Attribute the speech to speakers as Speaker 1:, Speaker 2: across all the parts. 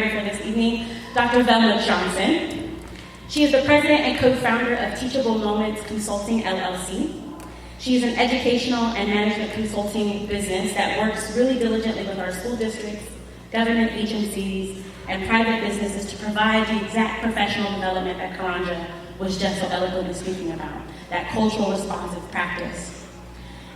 Speaker 1: speaker for this evening, Dr. Velma Johnson. She is the president and co-founder of Teachable Moments Consulting, LLC. She is an educational and management consulting business that works really diligently with our school districts, government agencies, and private businesses to provide the exact professional development that Karanja was just so eloquently speaking about, that cultural responsive practice.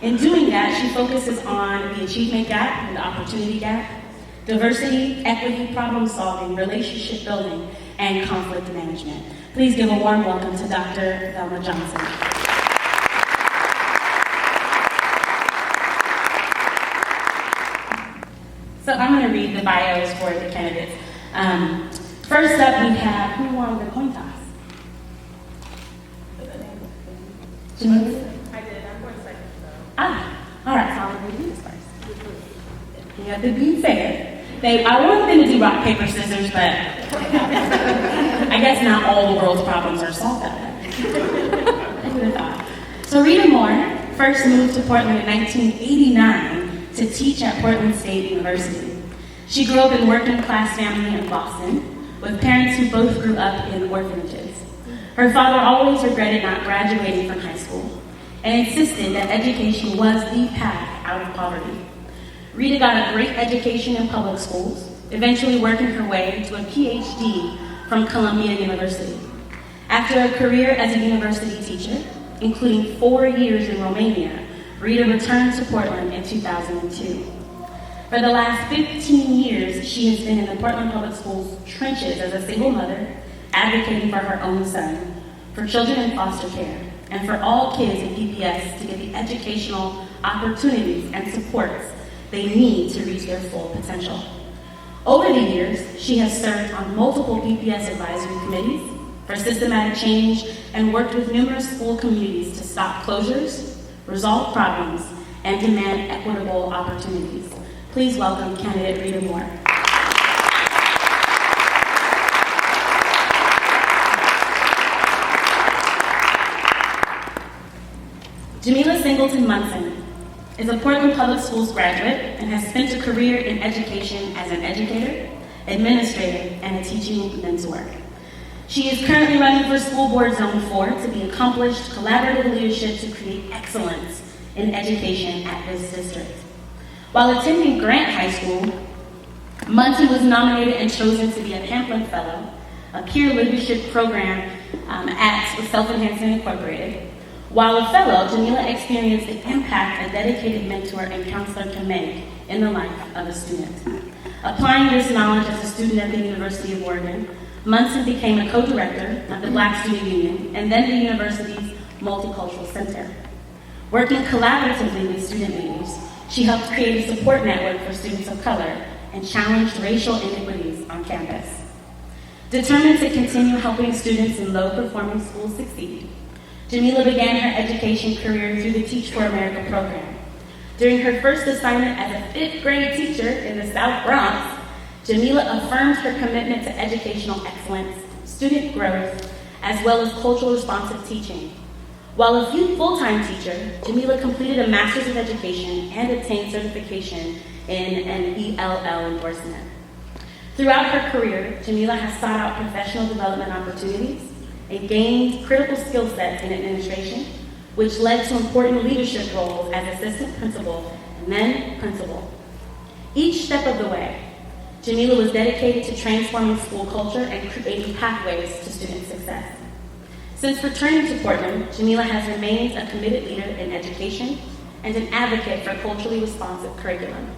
Speaker 1: In doing that, she focuses on the achievement gap and the opportunity gap, diversity, equity, problem solving, relationship building, and conflict management. Please give a warm welcome to Dr. Velma Johnson. So I'm going to read the bios for the candidates. First up, we have, who won the coin toss? Jamila?
Speaker 2: I did. I'm going second, though.
Speaker 1: All right, so I'm going to do this first. You have to be fair. I wanted them to do rock, paper, scissors, but I guess not all the world's problems are solved that way. I would have thought. So Rita Moore first moved to Portland in 1989 to teach at Portland State University. She grew up in a working-class family in Boston with parents who both grew up in orphanages. Her father always regretted not graduating from high school and insisted that education was the path out of poverty. Rita got a great education in public schools, eventually working her way to a PhD from Columbia University. After a career as a university teacher, including 4 years in Romania, Rita returned to Portland in 2002. For the last 15 years, she has been in the Portland Public Schools trenches as a single mother, advocating for her own son, for children in foster care, and for all kids in PPS to get the educational opportunities and supports they need to reach their full potential. Over the years, she has served on multiple PPS advisory committees for systematic change and worked with numerous school communities to stop closures, resolve problems, and demand equitable opportunities. Please welcome candidate Rita Moore. Jamila Singleton-Munson is a Portland Public Schools graduate and has spent a career in education as an educator, administrator, and a teaching mentor. She is currently running for School Board Zone 4 to be accomplished collaborative leadership to create excellence in education at this district. While attending Grant High School, Munson was nominated and chosen to be a Pamplin Fellow, a peer leadership program at Self-Enhancement Incorporated. While a fellow, Jamila experienced the impact a dedicated mentor and counselor can make in the life of a student. Applying this knowledge as a student at the University of Oregon, Munson became a co-director of the Black Student Union and then the university's Multicultural Center. Working collaboratively with student leaders, she helped create a support network for students of color and challenged racial inequities on campus. Determined to continue helping students in low-performing schools succeed, Jamila began her education career through the Teach for America program. During her first assignment as a 5th grade teacher in the South Bronx, Jamila affirmed her commitment to educational excellence, student growth, as well as cultural responsive teaching. While a full-time teacher, Jamila completed a Master's of Education and obtained certification in an ELL endorsement. Throughout her career, Jamila has sought out professional development opportunities and gained critical skill sets in administration, which led to important leadership roles as assistant principal and then principal. Each step of the way, Jamila was dedicated to transforming school culture and creating pathways to student success. Since returning to Portland, Jamila has remained a committed leader in education and an advocate for culturally responsive curriculum.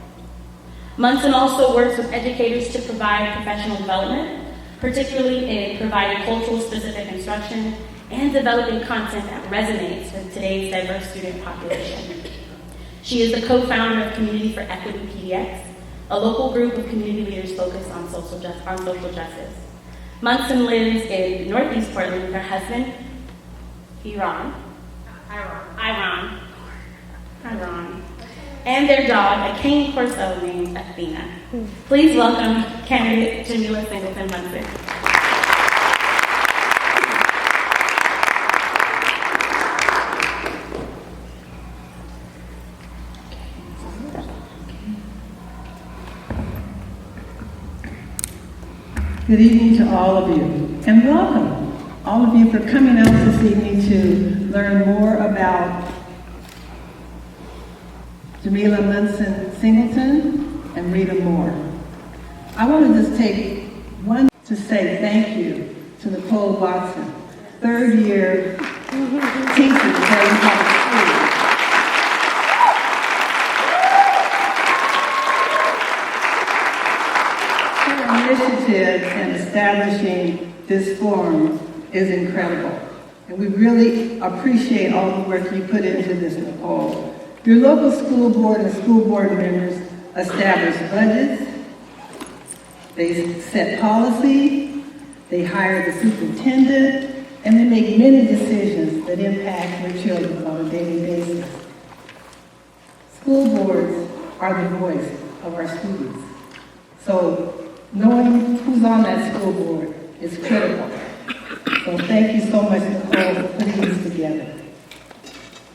Speaker 1: Munson also works with educators to provide professional development, particularly in providing cultural-specific instruction and developing content that resonates with today's diverse student population. She is the co-founder of Community for Equity PDX, a local group of community leaders focused on social justice. Munson lives in Northeast Portland with her husband, Iran, and their dog, a cane corso named Albina. Please welcome candidate Jamila Singleton-Munson.
Speaker 3: Good evening to all of you, and welcome, all of you, for coming out this evening to learn more about Jamila Munson Singleton and Rita Moore. I want to just take one to say thank you to Nicole Watson, third year teacher at Desgyn Public School. Initiative in establishing this forum is incredible, and we really appreciate all the work you put into this, Nicole. Your local school board and school board members establish budgets, they set policy, they hire the superintendent, and they make many decisions that impact your children on a daily basis. School boards are the voice of our students, so knowing who's on that school board is critical. So thank you so much, Nicole, for putting this together.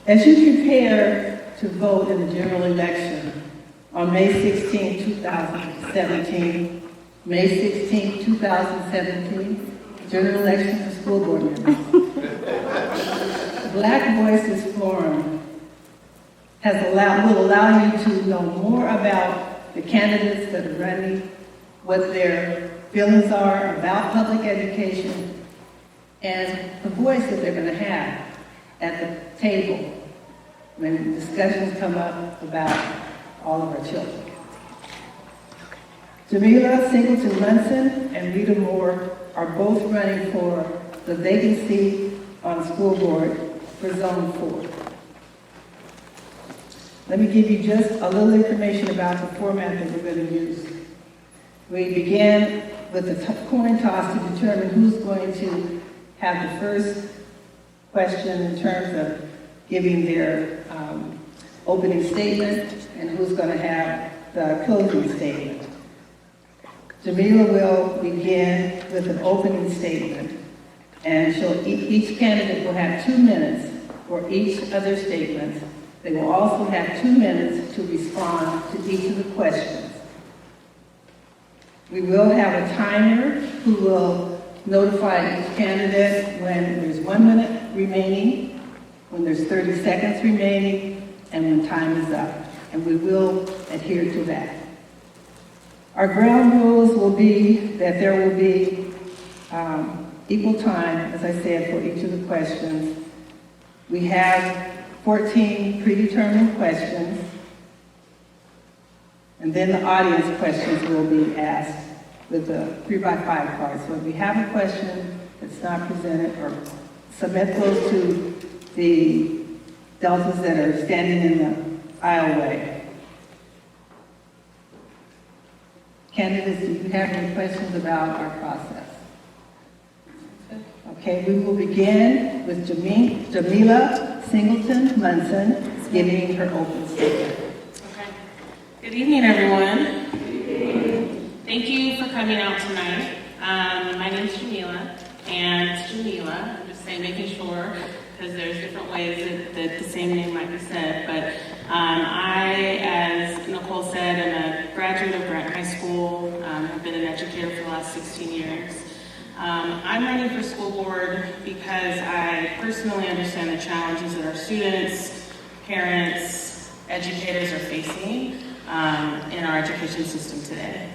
Speaker 3: As you prepare to vote in the general election on May 16, 2017, May 16, 2017, general election for school board members. Black Voices Forum will allow you to know more about the candidates that are running, what their feelings are about public education, and the voice that they're going to have at the table when discussions come up about all of our children. Jamila Singleton-Munson and Rita Moore are both running for the vacancy on school board for Zone 4. Let me give you just a little information about the format that we're going to use. We began with a coin toss to determine who's going to have the first question in terms of giving their opening statement and who's going to have the closing statement. Jamila will begin with an opening statement, and each candidate will have 2 minutes for each of their statements. They will also have 2 minutes to respond to each of the questions. We will have a timer who will notify each candidate when there's 1 minute remaining, when there's 30 seconds remaining, and when time is up. And we will adhere to that. Our ground rules will be that there will be equal time, as I said, for each of the questions. We have 14 predetermined questions, and then the audience questions will be asked with a 3x5 card. So if you have a question that's not presented, or submit those to the deltas that are standing in the aisleway. Candidates, do you have any questions about our process? Okay, we will begin with Jamila Singleton-Munson giving her open statement.
Speaker 2: Okay. Good evening, everyone. Thank you for coming out tonight. My name is Jamila, and it's Jamila. I'm just saying, making sure, because there's different ways that the same name might be said. But I, as Nicole said, am a graduate of Grant High School. I've been an educator for the last 16 years. I'm running for school board because I personally understand the challenges that our students, parents, educators are facing in our education system today.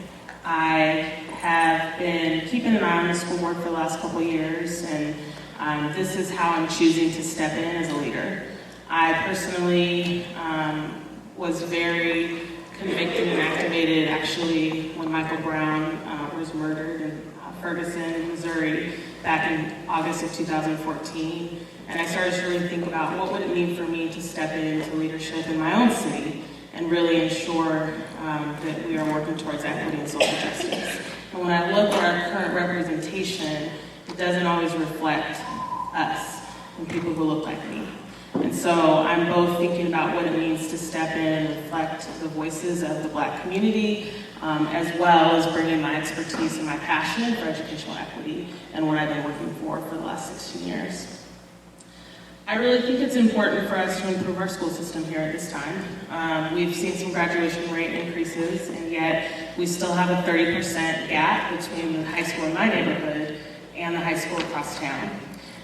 Speaker 2: I have been keeping an eye on the school board for the last couple of years, and this is how I'm choosing to step in as a leader. I personally was very convicted and activated, actually, when Michael Brown was murdered in Ferguson, Missouri, back in August of 2014. And I started to really think about what would it mean for me to step into leadership in my own city and really ensure that we are working towards equity and social justice. And when I look at our current representation, it doesn't always reflect us and people who look like me. And so I'm both thinking about what it means to step in and reflect the voices of the Black community, as well as bringing my expertise and my passion for educational equity and what I've been working for the last 16 years. I really think it's important for us to improve our school system here at this time. We've seen some graduation rate increases, and yet we still have a 30% gap between the high school in my neighborhood and the high school across town.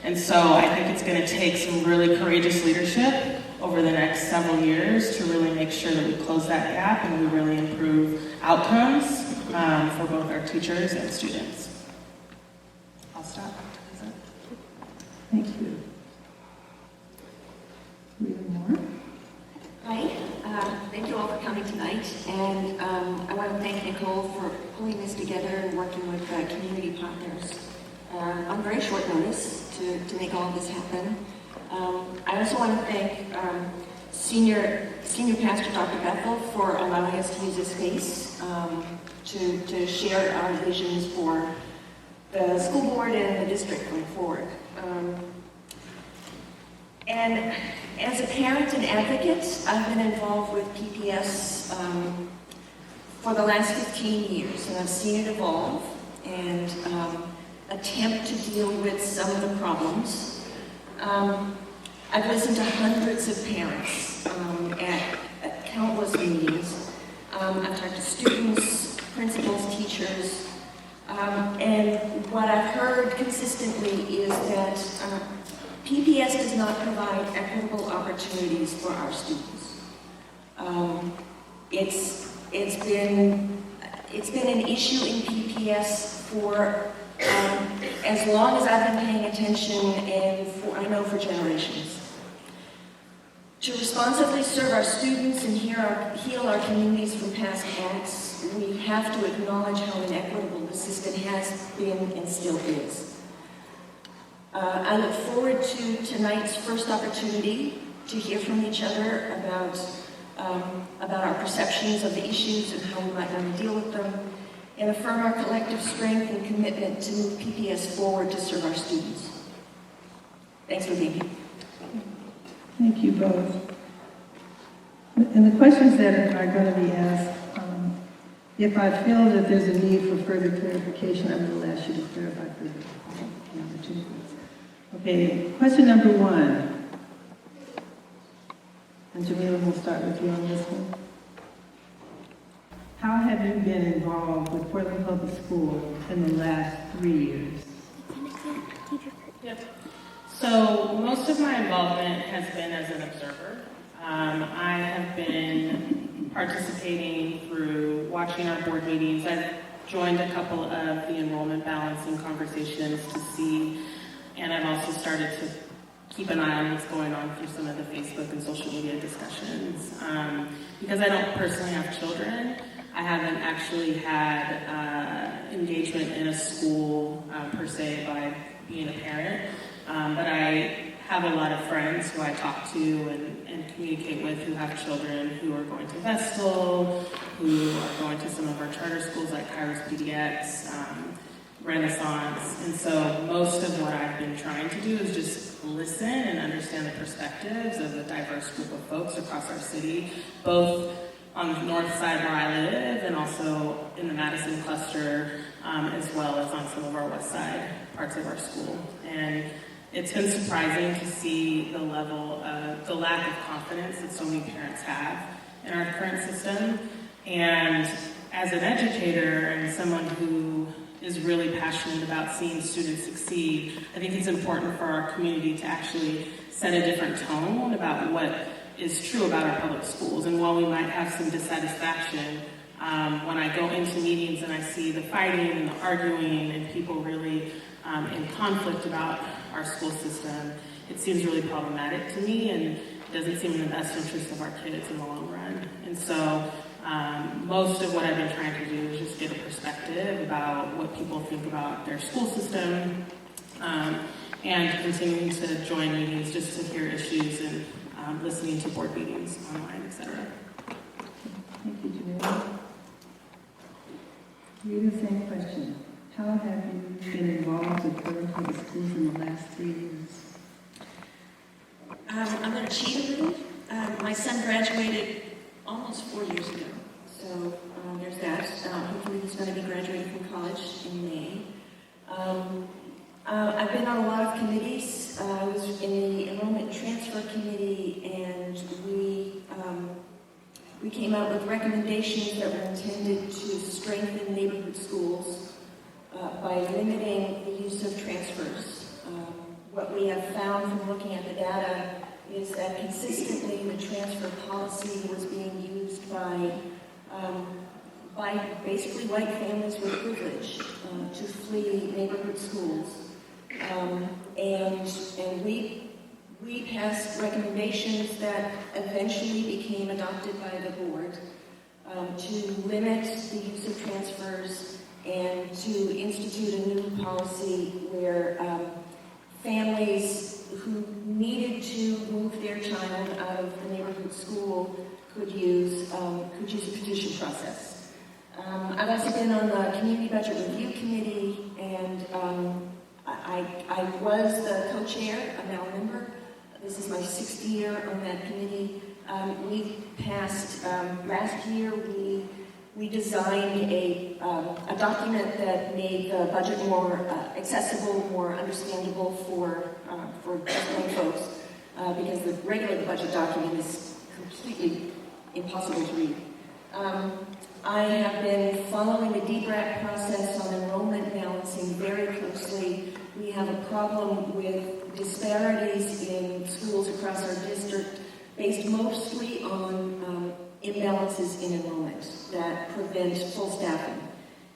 Speaker 2: And so I think it's going to take some really courageous leadership over the next several years to really make sure that we close that gap and we really improve outcomes for both our teachers and students. I'll stop.
Speaker 3: Thank you. Rita Moore.
Speaker 4: Hi, thank you all for coming tonight, and I want to thank Nicole for pulling this together and working with community partners on very short notice to make all of this happen. I also want to thank Senior Pastor Dr. Bethel for allowing us to use this space to share our visions for the school board and the district going forward. And as a parent and advocate, I've been involved with PPS for the last 15 years, and I've seen it evolve and attempt to deal with some of the problems. I've listened to hundreds of parents at countless meetings. I've talked to students, principals, teachers, and what I've heard consistently is that PPS does not provide equitable opportunities for our students. It's been an issue in PPS for as long as I've been paying attention, and I know for generations. To responsibly serve our students and heal our communities from past acts, we have to acknowledge how inequitable the system has been and still is. I look forward to tonight's first opportunity to hear from each other about our perceptions of the issues and how we might want to deal with them, and affirm our collective strength and commitment to move PPS forward to serve our students. Thanks for being here.
Speaker 3: Thank you both. And the questions that are going to be asked, if I feel that there's a need for further clarification, I will ask you to clarify further. Okay, question number 1. And Jamila, we'll start with you on this one. How have you been involved with Portland Public School in the last 3 years?
Speaker 2: Yep. So most of my involvement has been as an observer. I have been participating through watching our board meetings. I've joined a couple of the enrollment balancing conversations to see, and I've also started to keep an eye on what's going on through some of the Facebook and social media discussions. Because I don't personally have children, I haven't actually had engagement in a school per se by being a parent, but I have a lot of friends who I talk to and communicate with who have children who are going to Vestal, who are going to some of our charter schools like Kairos PDX, Renaissance, and so most of what I've been trying to do is just listen and understand the perspectives of a diverse group of folks across our city, both on the north side where I live and also in the Madison cluster, as well as on some of our west side parts of our school. And it's been surprising to see the level of, the lack of confidence that so many parents have in our current system. And as an educator and someone who is really passionate about seeing students succeed, I think it's important for our community to actually set a different tone about what is true about our public schools. And while we might have some dissatisfaction, when I go into meetings and I see the fighting and the arguing and people really in conflict about our school system, it seems really problematic to me and doesn't seem in the best interest of our kids in the long run. And so most of what I've been trying to do is just get a perspective about what people think about their school system, and continuing to join meetings just to hear issues and listening to board meetings online, etc.
Speaker 3: Thank you, Jamila. Rita, same question. How have you been involved with Portland Public Schools in the last 3 years?
Speaker 4: I'm going to cheat a little. My son graduated almost 4 years ago, so there's that. Hopefully he's going to be graduating from college in May. I've been on a lot of committees. I was in the Enrollment Transfer Committee, and we came out with recommendations that were intended to strengthen neighborhood schools by limiting the use of transfers. What we have found from looking at the data is that consistently the transfer policy was being used by basically white families with privilege to flee neighborhood schools. And we passed recommendations that eventually became adopted by the board to limit the use of transfers and to institute a new policy where families who needed to move their child out of the neighborhood school could use a petition process. I've also been on the Community Budget Review Committee, and I was the co-chair. I'm now a member. This is my 6th year on that committee. We passed, last year we designed a document that made the budget more accessible, more understandable for young folks, because the regular budget document is completely impossible to read. I have been following the DBRAC process on enrollment balancing very closely. We have a problem with disparities in schools across our district based mostly on imbalances in enrollment that prevent full staffing.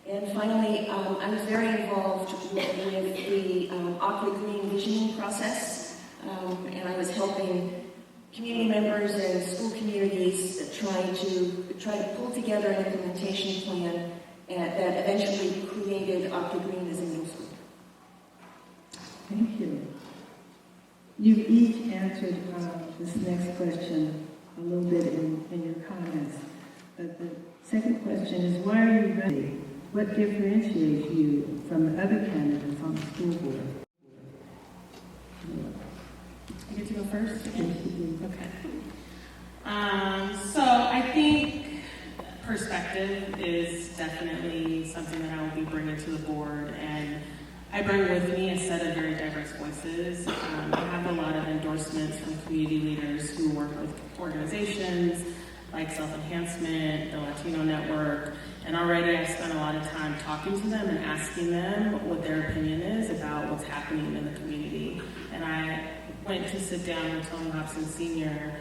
Speaker 4: And finally, I was very involved with the Aqua Green visioning process, and I was helping community members and school communities try to pull together an implementation plan that eventually created Aqua Green as a middle school.
Speaker 3: Thank you. You've each answered this next question a little bit in your comments. But the second question is, why are you ready? What differentiates you from the other candidates on the school board?
Speaker 2: You get to go first?
Speaker 3: Yes, you do.
Speaker 2: Okay. So I think perspective is definitely something that I will be bringing to the board, and I bring with me a set of very diverse voices. I have a lot of endorsements from community leaders who work with organizations like Self-Enhancement, the Latino Network, and already I've spent a lot of time talking to them and asking them what their opinion is about what's happening in the community. And I went to sit down with Tony Hobson Sr.,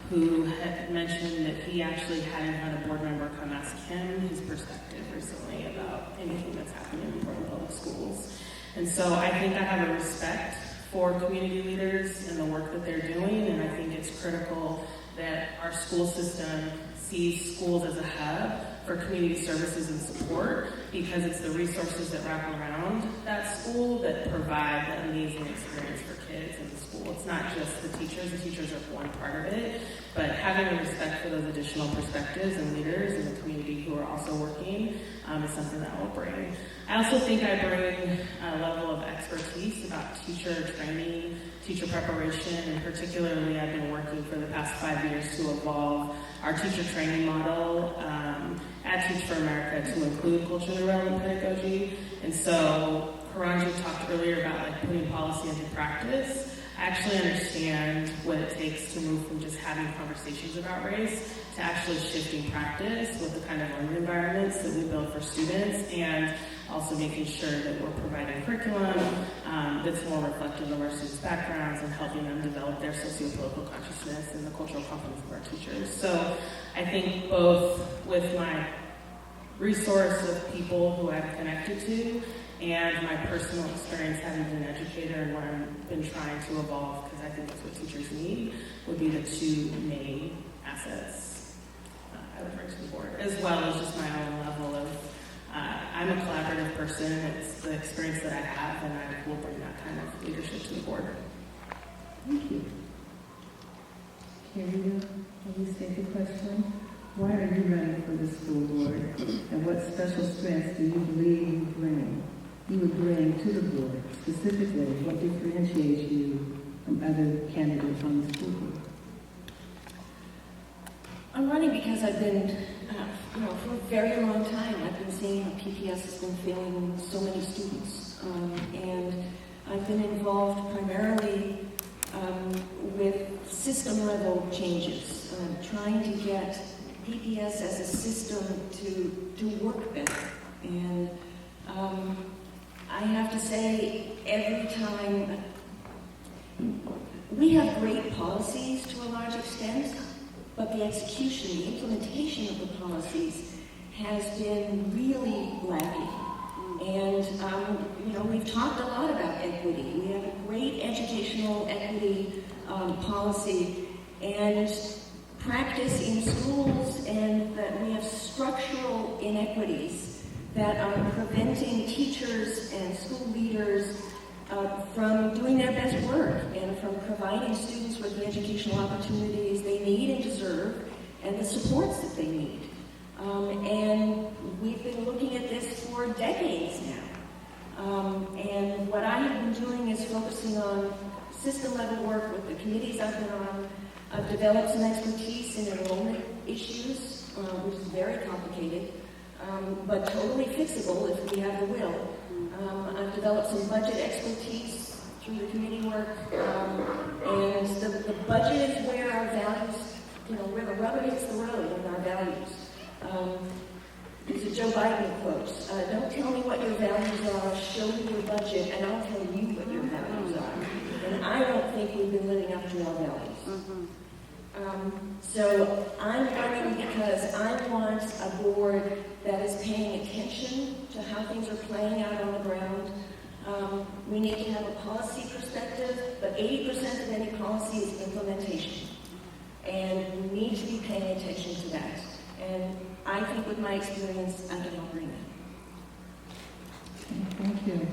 Speaker 2: who had mentioned that he actually hadn't had a board member come ask him his perspective recently about anything that's happening in Portland Public Schools. And so I think I have a respect for community leaders and the work that they're doing, and I think it's critical that our school system sees schools as a hub for community services and support, because it's the resources that wrap around that school that provide the amazing experience for kids in the school. It's not just the teachers are one part of it, but having a respect for those additional perspectives and leaders in the community who are also working is something that I will bring. I also think I bring a level of expertise about teacher training, teacher preparation, and particularly I've been working for the past 5 years to evolve our teacher training model at Teach for America to include culturally relevant pedagogy. And so Karanji talked earlier about putting policy into practice. I actually understand what it takes to move from just having conversations about race to actually shifting practice with the kind of learning environments that we build for students, and also making sure that we're providing curriculum that's more reflective of our students' backgrounds and helping them develop their socio-political consciousness and the cultural competence of our teachers. So I think both with my resource of people who I've connected to and my personal experience having been an educator and what I've been trying to evolve, because I think that's what teachers need, would be the two main assets I would bring to the board, as well as just my own level of, I'm a collaborative person, it's the experience that I have, and I will bring that kind of leadership to the board.
Speaker 3: Thank you. Rita, will you state the question? Why are you running for the school board, and what special strengths do you believe you would bring to the board? Specifically, what differentiates you from other candidates on the school board?
Speaker 4: I'm running because I've been, for a very long time, I've been seeing how PPS has been failing so many students. And I've been involved primarily with system-level changes, trying to get PPS as a system to work better. And I have to say, every time, we have great policies to a large extent, but the execution, the implementation of the policies has been really lacking. And, we've talked a lot about equity. We have a great educational equity policy and practice in schools, and that we have structural inequities that are preventing teachers and school leaders from doing their best work and from providing students with the educational opportunities they need and deserve and the supports that they need. And we've been looking at this for decades now. And what I have been doing is focusing on system-level work with the committees I've been on. I've developed some expertise in enrollment issues, which is very complicated, but totally fixable if we have the will. I've developed some budget expertise through the committee work, and the budget is where our values, where the rubber hits the road in our values. There's a Joe Biden quote, don't tell me what your values are, show me your budget, and I'll tell you what your values are. And I don't think we've been living up to our values. So I'm running because I want a board that is paying attention to how things are playing out on the ground. We need to have a policy perspective, but 80% of any policy is implementation. And we need to be paying attention to that. And I think with my experience, I can help bring that.
Speaker 3: Thank you.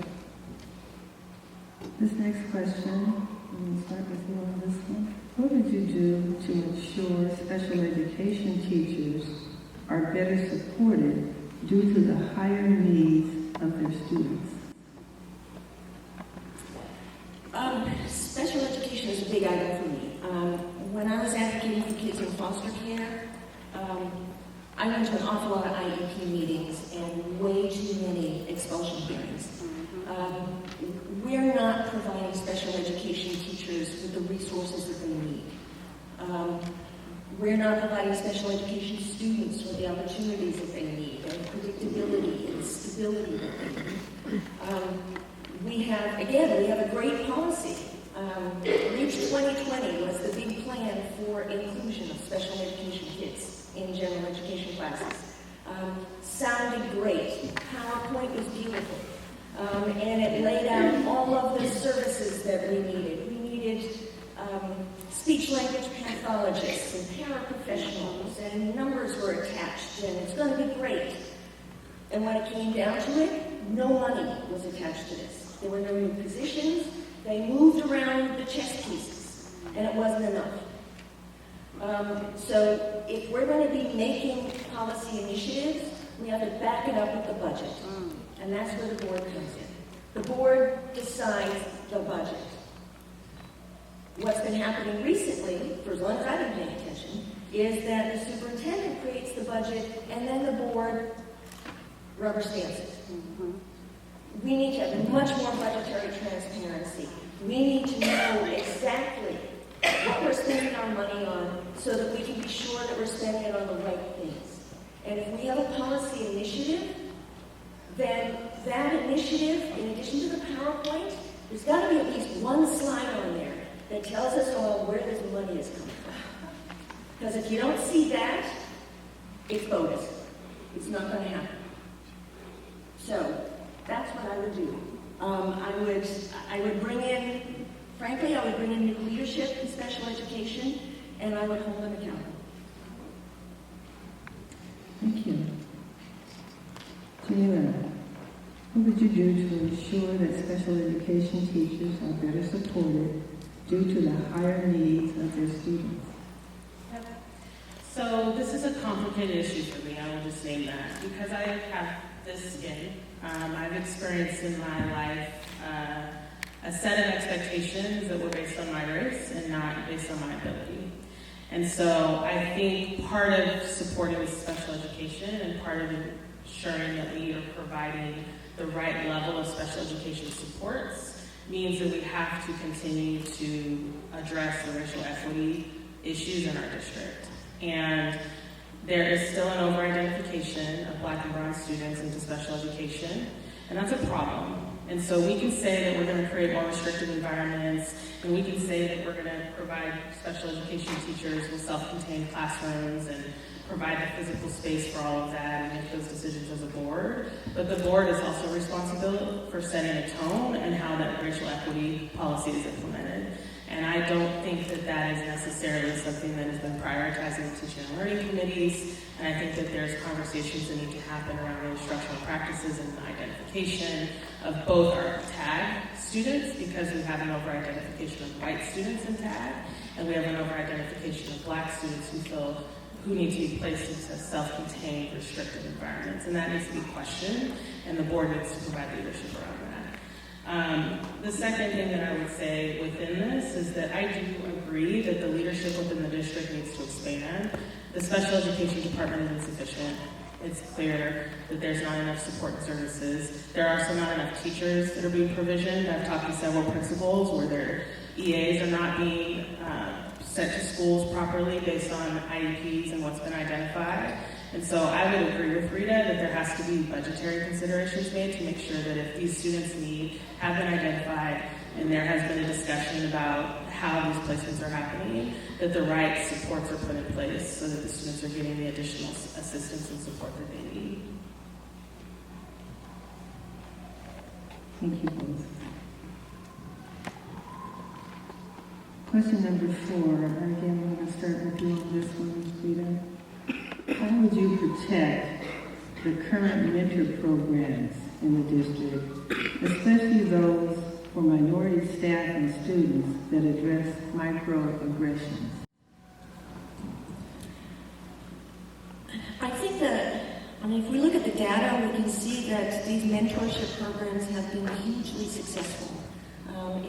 Speaker 3: This next question, we'll start with you on this one. What would you do to ensure special education teachers are better supported due to the higher needs of their students?
Speaker 4: Special education is a big item for me. When I was advocating for kids in foster care, I went to an awful lot of IEP meetings and way too many expulsion hearings. We're not providing special education teachers with the resources that they need. We're not providing special education students with the opportunities that they need, and predictability and stability that they need. We have a great policy. Reach 2020 was the big plan for inclusion of special education kids in general education classes. Sounded great. PowerPoint was beautiful. And it laid out all of the services that we needed. We needed speech-language pathologists and paraprofessionals, and numbers were attached, and it's going to be great. And when it came down to it, no money was attached to this. There were no new positions. They moved around the chess pieces, and it wasn't enough. So if we're going to be making policy initiatives, we have to back it up with the budget. And that's where the board comes in. The board decides the budget. What's been happening recently, for as long as I've been paying attention, is that the superintendent creates the budget and then the board rubber stamps it. We need to have much more budgetary transparency. We need to know exactly what we're spending our money on so that we can be sure that we're spending it on the right things. And if we have a policy initiative, then that initiative, in addition to the PowerPoint, there's got to be at least one slide on there that tells us all where this money is coming from. Because if you don't see that, it's bogus. It's not going to happen. So that's what I would do. I would bring in, frankly, I would bring in new leadership in special education, and I would hold them accountable.
Speaker 3: Thank you. Jamila, what would you do to ensure that special education teachers are better supported due to the higher needs of their students?
Speaker 2: So this is a complicated issue for me, I will just name that, because I have this skin. I've experienced in my life a set of expectations that were based on my race and not based on my ability. And so I think part of supporting special education and part of ensuring that we are providing the right level of special education supports means that we have to continue to address the racial equity issues in our district. And there is still an over-identification of Black and brown students into special education, and that's a problem. And so we can say that we're going to create more restrictive environments, and we can say that we're going to provide special education teachers with self-contained classrooms and provide the physical space for all of that and make those decisions as a board. But the board is also responsible for setting a tone and how that racial equity policy is implemented. And I don't think that that is necessarily something that has been prioritized in the teaching and learning committees. And I think that there's conversations that need to happen around the instructional practices and the identification of both our TAG students, because we have an over-identification of white students in TAG, and we have an over-identification of Black students who need to be placed into self-contained, restrictive environments. And that needs to be questioned, and the board needs to provide leadership around that. The second thing that I would say within this is that I do agree that the leadership within the district needs to expand. The special education department is insufficient. It's clear that there's not enough support and services. There are also not enough teachers that are being provisioned. I've talked to several principals where their EAs are not being sent to schools properly based on IEPs and what's been identified. And so I would agree with Rita that there has to be budgetary considerations made to make sure that if these students' needs have been identified and there has been a discussion about how these placements are happening, that the right supports are put in place so that the students are getting the additional assistance and support that they need.
Speaker 3: Thank you both. Question number 4. Again, I'm going to start with you on this one, Rita. How would you protect the current mentor programs in the district, especially those for minority staff and students that address microaggressions?
Speaker 4: I think that, if we look at the data, we can see that these mentorship programs have been hugely successful.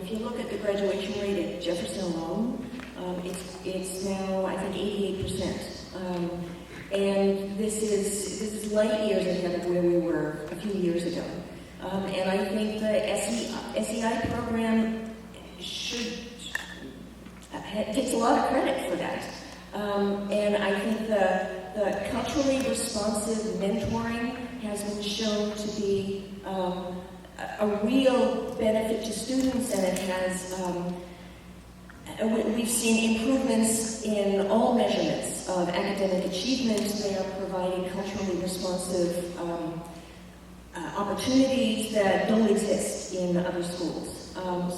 Speaker 4: If you look at the graduation rate at Jefferson alone, it's now, I think, 88%. And this is light years ahead of where we were a few years ago. And I think the SEI program takes a lot of credit for that. And I think the culturally responsive mentoring has been shown to be a real benefit to students, and it has we've seen improvements in all measurements of academic achievement. They are providing culturally responsive opportunities that don't exist in other schools.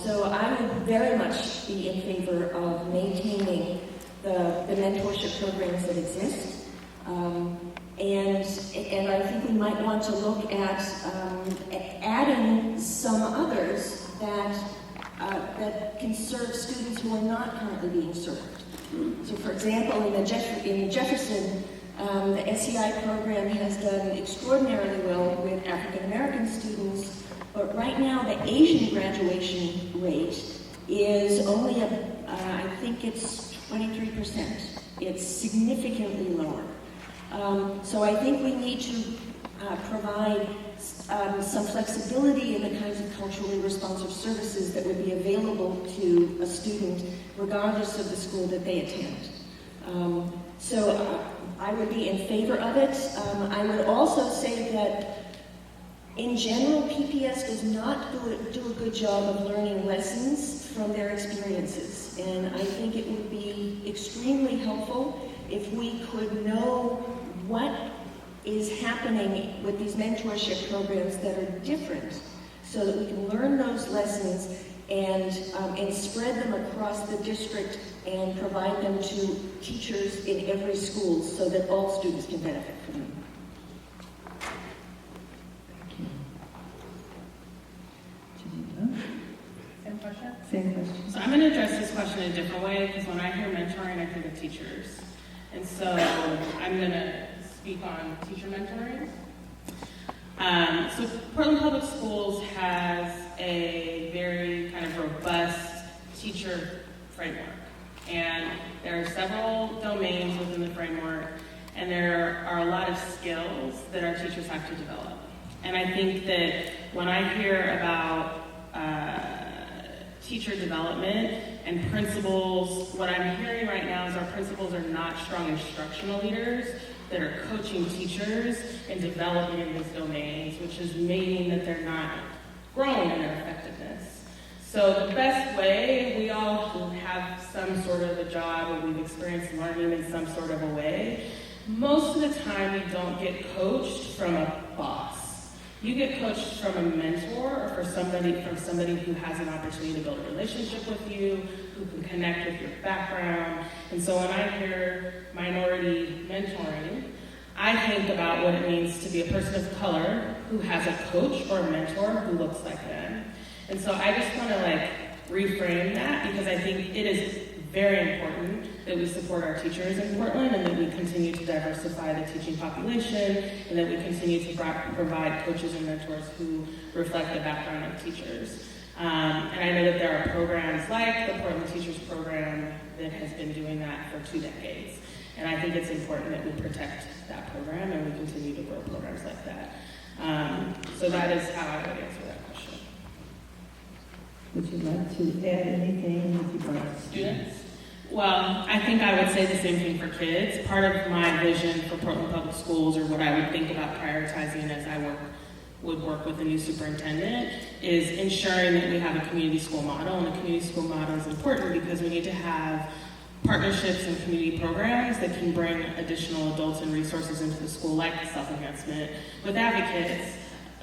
Speaker 4: So I would very much be in favor of maintaining the mentorship programs that exist. And I think we might want to look at adding some others that can serve students who are not currently being served. So, for example, in Jefferson, the SEI program has done extraordinarily well with African American students, but right now the Asian graduation rate is only, I think it's 23%. It's significantly lower. So I think we need to provide some flexibility in the kinds of culturally responsive services that would be available to a student regardless of the school that they attend. So I would be in favor of it. I would also say that in general, PPS does not do a good job of learning lessons from their experiences. And I think it would be extremely helpful if we could know what is happening with these mentorship programs that are different, so that we can learn those lessons and spread them across the district and provide them to teachers in every school so that all students can benefit from them.
Speaker 2: Same question?
Speaker 3: Same question.
Speaker 2: So I'm going to address this question in a different way, because when I hear mentoring, I think of teachers. And so I'm going to speak on teacher mentoring. So Portland Public Schools has a very kind of robust teacher framework. And there are several domains within the framework, and there are a lot of skills that our teachers have to develop. And I think that when I hear about teacher development and principals. What I'm hearing right now is our principals are not strong instructional leaders that are coaching teachers and developing in these domains, which is meaning that they're not growing in their effectiveness. So the best way, we all have some sort of a job or we've experienced learning in some sort of a way. Most of the time you don't get coached from a boss. You get coached from a mentor or from somebody who has an opportunity to build a relationship with you, who can connect with your background. And so when I hear minority mentoring, I think about what it means to be a person of color who has a coach or a mentor who looks like them. And so I just want to reframe that, because I think it is very important that we support our teachers in Portland and that we continue to diversify the teaching population and that we continue to provide coaches and mentors who reflect the background of teachers. And I know that there are programs like the Portland Teachers Program that has been doing that for 2 decades. And I think it's important that we protect that program and we continue to grow programs like that. So that is how I would answer that question.
Speaker 3: Would you like to add anything with regard to
Speaker 2: Students? Well, I think I would say the same thing for kids. Part of my vision for Portland Public Schools, or what I would think about prioritizing as I would work with a new superintendent, is ensuring that we have a community school model. And a community school model is important because we need to have partnerships and community programs that can bring additional adults and resources into the school, like self-enhancement, with advocates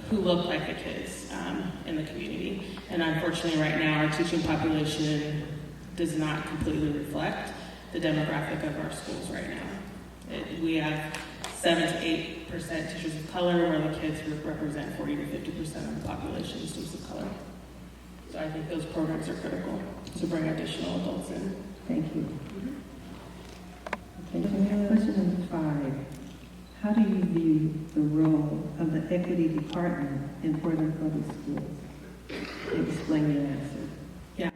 Speaker 2: who look like the kids in the community. And unfortunately right now our teaching population does not completely reflect the demographic of our schools right now. We have 7 to 8% teachers of color, where the kids represent 40 to 50% of the population is students of color. So I think those programs are critical to bring additional adults in.
Speaker 3: Thank you. Okay, Jamila, question number 5. How do you view the role of the equity department in Portland Public Schools? Explain your answer.
Speaker 2: Yeah.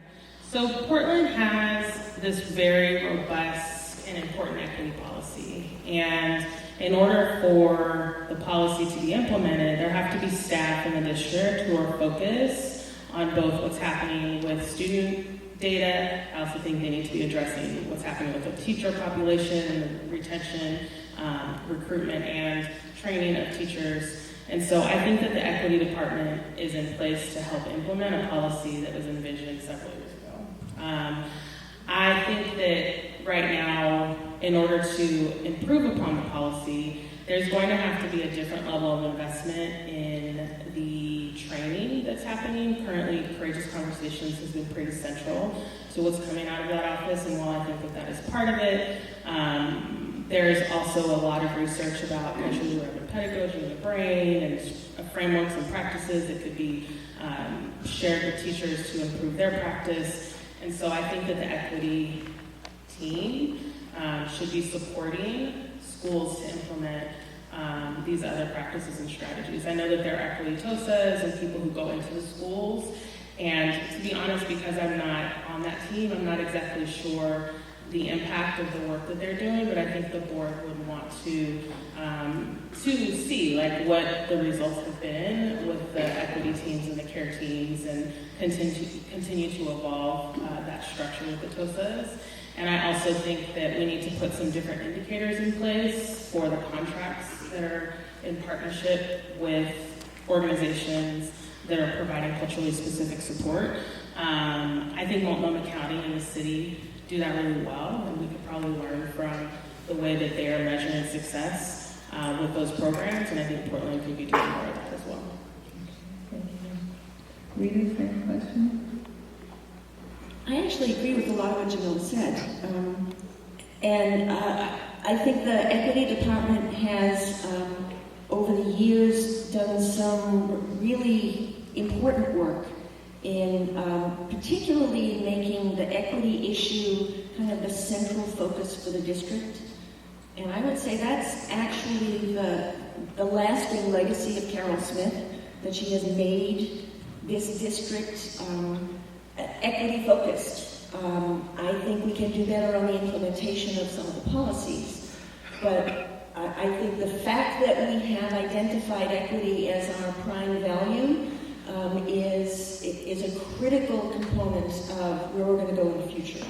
Speaker 2: So Portland has this very robust and important equity policy. And in order for the policy to be implemented, there have to be staff in the district who are focused on both what's happening with student data. I also think they need to be addressing what's happening with the teacher population and the retention, recruitment, and training of teachers. And so I think that the equity department is in place to help implement a policy that was envisioned several years ago. I think that right now, in order to improve upon the policy, there's going to have to be a different level of investment in the training that's happening. Currently, Courageous Conversations has been pretty central to what's coming out of that office, and while I think that that is part of it, there's also a lot of research about culturally relevant pedagogy in the brain and frameworks and practices that could be shared with teachers to improve their practice. And so I think that the equity team should be supporting schools to implement these other practices and strategies. I know that there are equity TOSAs and people who go into the schools, and to be honest, because I'm not on that team, I'm not exactly sure the impact of the work that they're doing, but I think the board would want to see what the results have been with the equity teams and the care teams, and continue to evolve that structure with the TOSAs. And I also think that we need to put some different indicators in place for the contracts that are in partnership with organizations that are providing culturally specific support. I think Multnomah County and the city do that really well, and we could probably learn from the way that they are measuring success with those programs, and I think Portland could be doing more of that as well.
Speaker 3: Thank you. Rita, same question?
Speaker 4: I actually agree with a lot of what Jamila said. I think the equity department has, over the years, done some really important work in particularly in making the equity issue kind of the central focus for the district. And I would say that's actually the lasting legacy of Carol Smith, that she has made this district equity focused. I think we can do better on the implementation of some of the policies, but I think the fact that we have identified equity as our prime value is a critical component of where we're going to go in the future.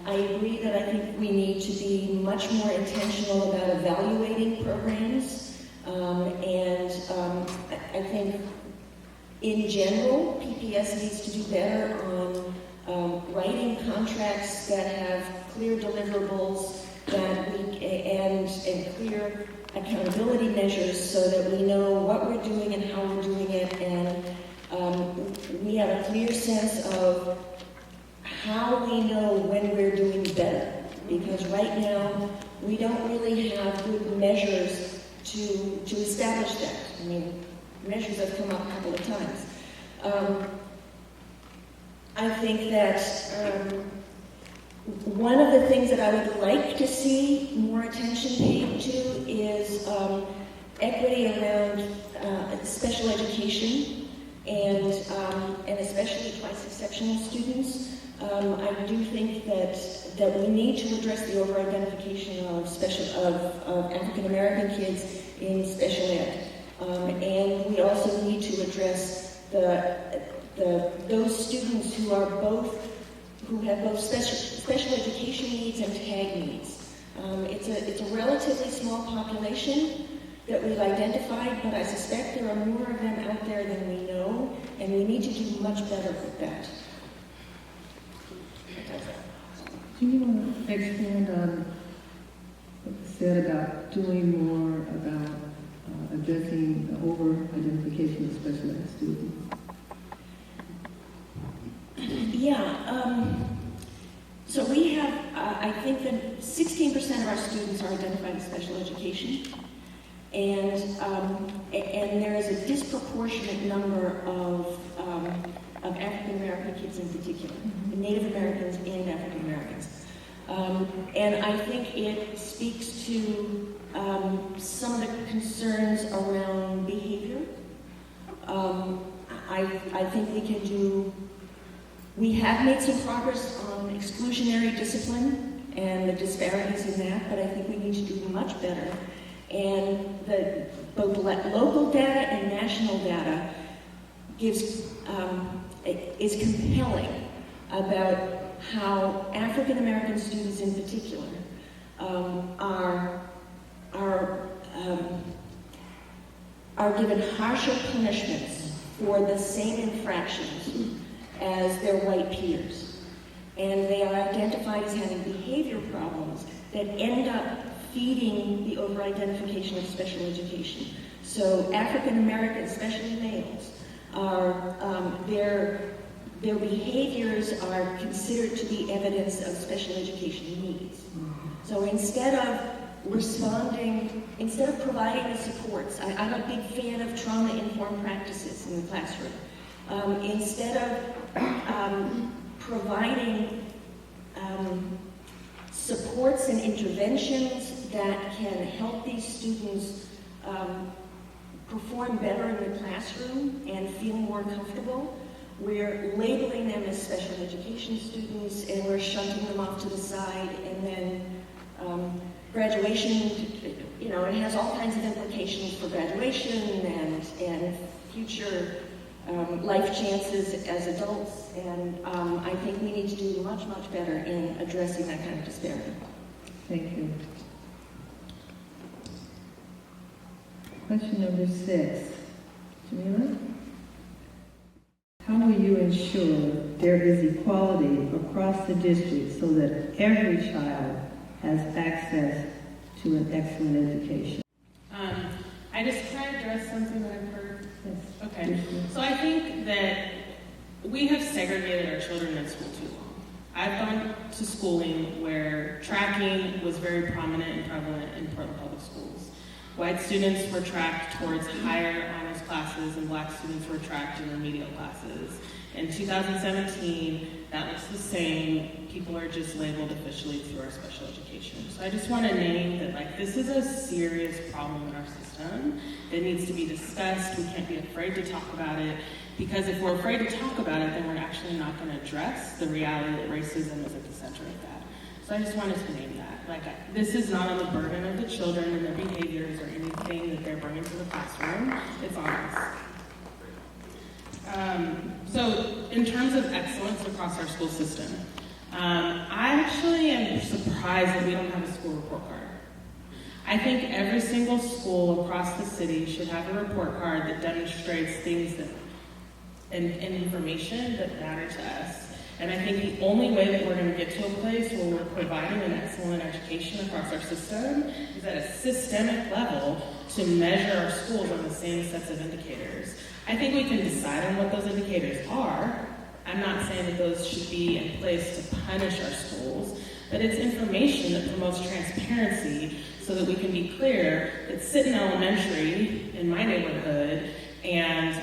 Speaker 4: I agree that I think we need to be much more intentional about evaluating programs, and I think in general, PPS needs to do better on writing contracts that have clear deliverables and clear accountability measures so that we know what we're doing and how we're doing it, and we have a clear sense of how we know when we're doing better. Because right now, we don't really have good measures to establish that. I mean, measures have come up a couple of times. I think that one of the things that I would like to see more attention paid to is equity around special education and especially twice exceptional students. I do think that we need to address the over-identification of African American kids in special ed. And we also need to address those students who have both special education needs and tag needs. It's a relatively small population that we've identified, but I suspect there are more of them out there than we know, and we need to do much better with that.
Speaker 3: Do you want to expand on what you said about doing more about addressing the over-identification of special ed students?
Speaker 4: Yeah, so we have, I think that 16% of our students are identified as special education, and there is a disproportionate number of African American kids in particular, Native Americans and African Americans. And I think it speaks to some of the concerns around behavior. I think we have made some progress on exclusionary discipline and the disparities in that, but I think we need to do much better. And both local data and national data is compelling about how African American students in particular are given harsher punishments for the same infractions as their white peers. And they are identified as having behavior problems that end up feeding the over-identification of special education. So African Americans, especially males, their behaviors are considered to be evidence of special education needs. So instead of providing the supports, I'm a big fan of trauma-informed practices in the classroom. Instead of providing supports and interventions that can help these students perform better in the classroom and feel more comfortable, we're labeling them as special education students and we're shunting them off to the side, and then graduation, it has all kinds of implications for graduation and future life chances as adults, and I think we need to do much, much better in addressing that kind of disparity.
Speaker 3: Thank you. Question number 6. Jamila? How will you ensure there is equality across the district so that every child has access to an excellent education?
Speaker 2: I just try to address something that I've heard.
Speaker 3: Yes.
Speaker 2: Okay. So I think that we have segregated our children in school too long. I've gone to schooling where tracking was very prominent and prevalent in Portland Public Schools. White students were tracked towards higher honors classes and black students were tracked in remedial classes. In 2017, that looks the same. People are just labeled officially through our special education. So I just want to name that this is a serious problem in our system that needs to be discussed. We can't be afraid to talk about it, because if we're afraid to talk about it, then we're actually not going to address the reality that racism is at the center of that. So I just wanted to name that. This is not on the burden of the children and their behaviors or anything that they're bringing to the classroom. It's on us. So in terms of excellence across our school system, I actually am surprised that we don't have a school report card. I think every single school across the city should have a report card that demonstrates things that and information that matter to us. And I think the only way that we're going to get to a place where we're providing an excellent education across our system is at a systemic level to measure our schools on the same sets of indicators. I think we can decide on what those indicators are. I'm not saying that those should be in place to punish our schools, but it's information that promotes transparency so that we can be clear that Sitton Elementary in my neighborhood and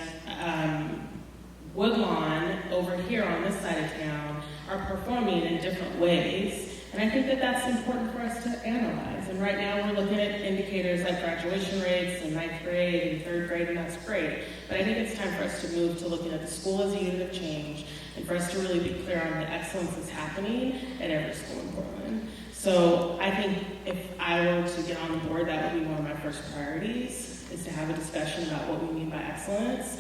Speaker 2: Woodlawn over here on this side of town are performing in different ways. And I think that that's important for us to analyze. And right now we're looking at indicators like graduation rates in 9th grade and 3rd grade, and that's great. But I think it's time for us to move to looking at the school as a unit of change and for us to really be clear on the excellence that's happening at every school in Portland. So I think if I were to get on board, that would be one of my first priorities, is to have a discussion about what we mean by excellence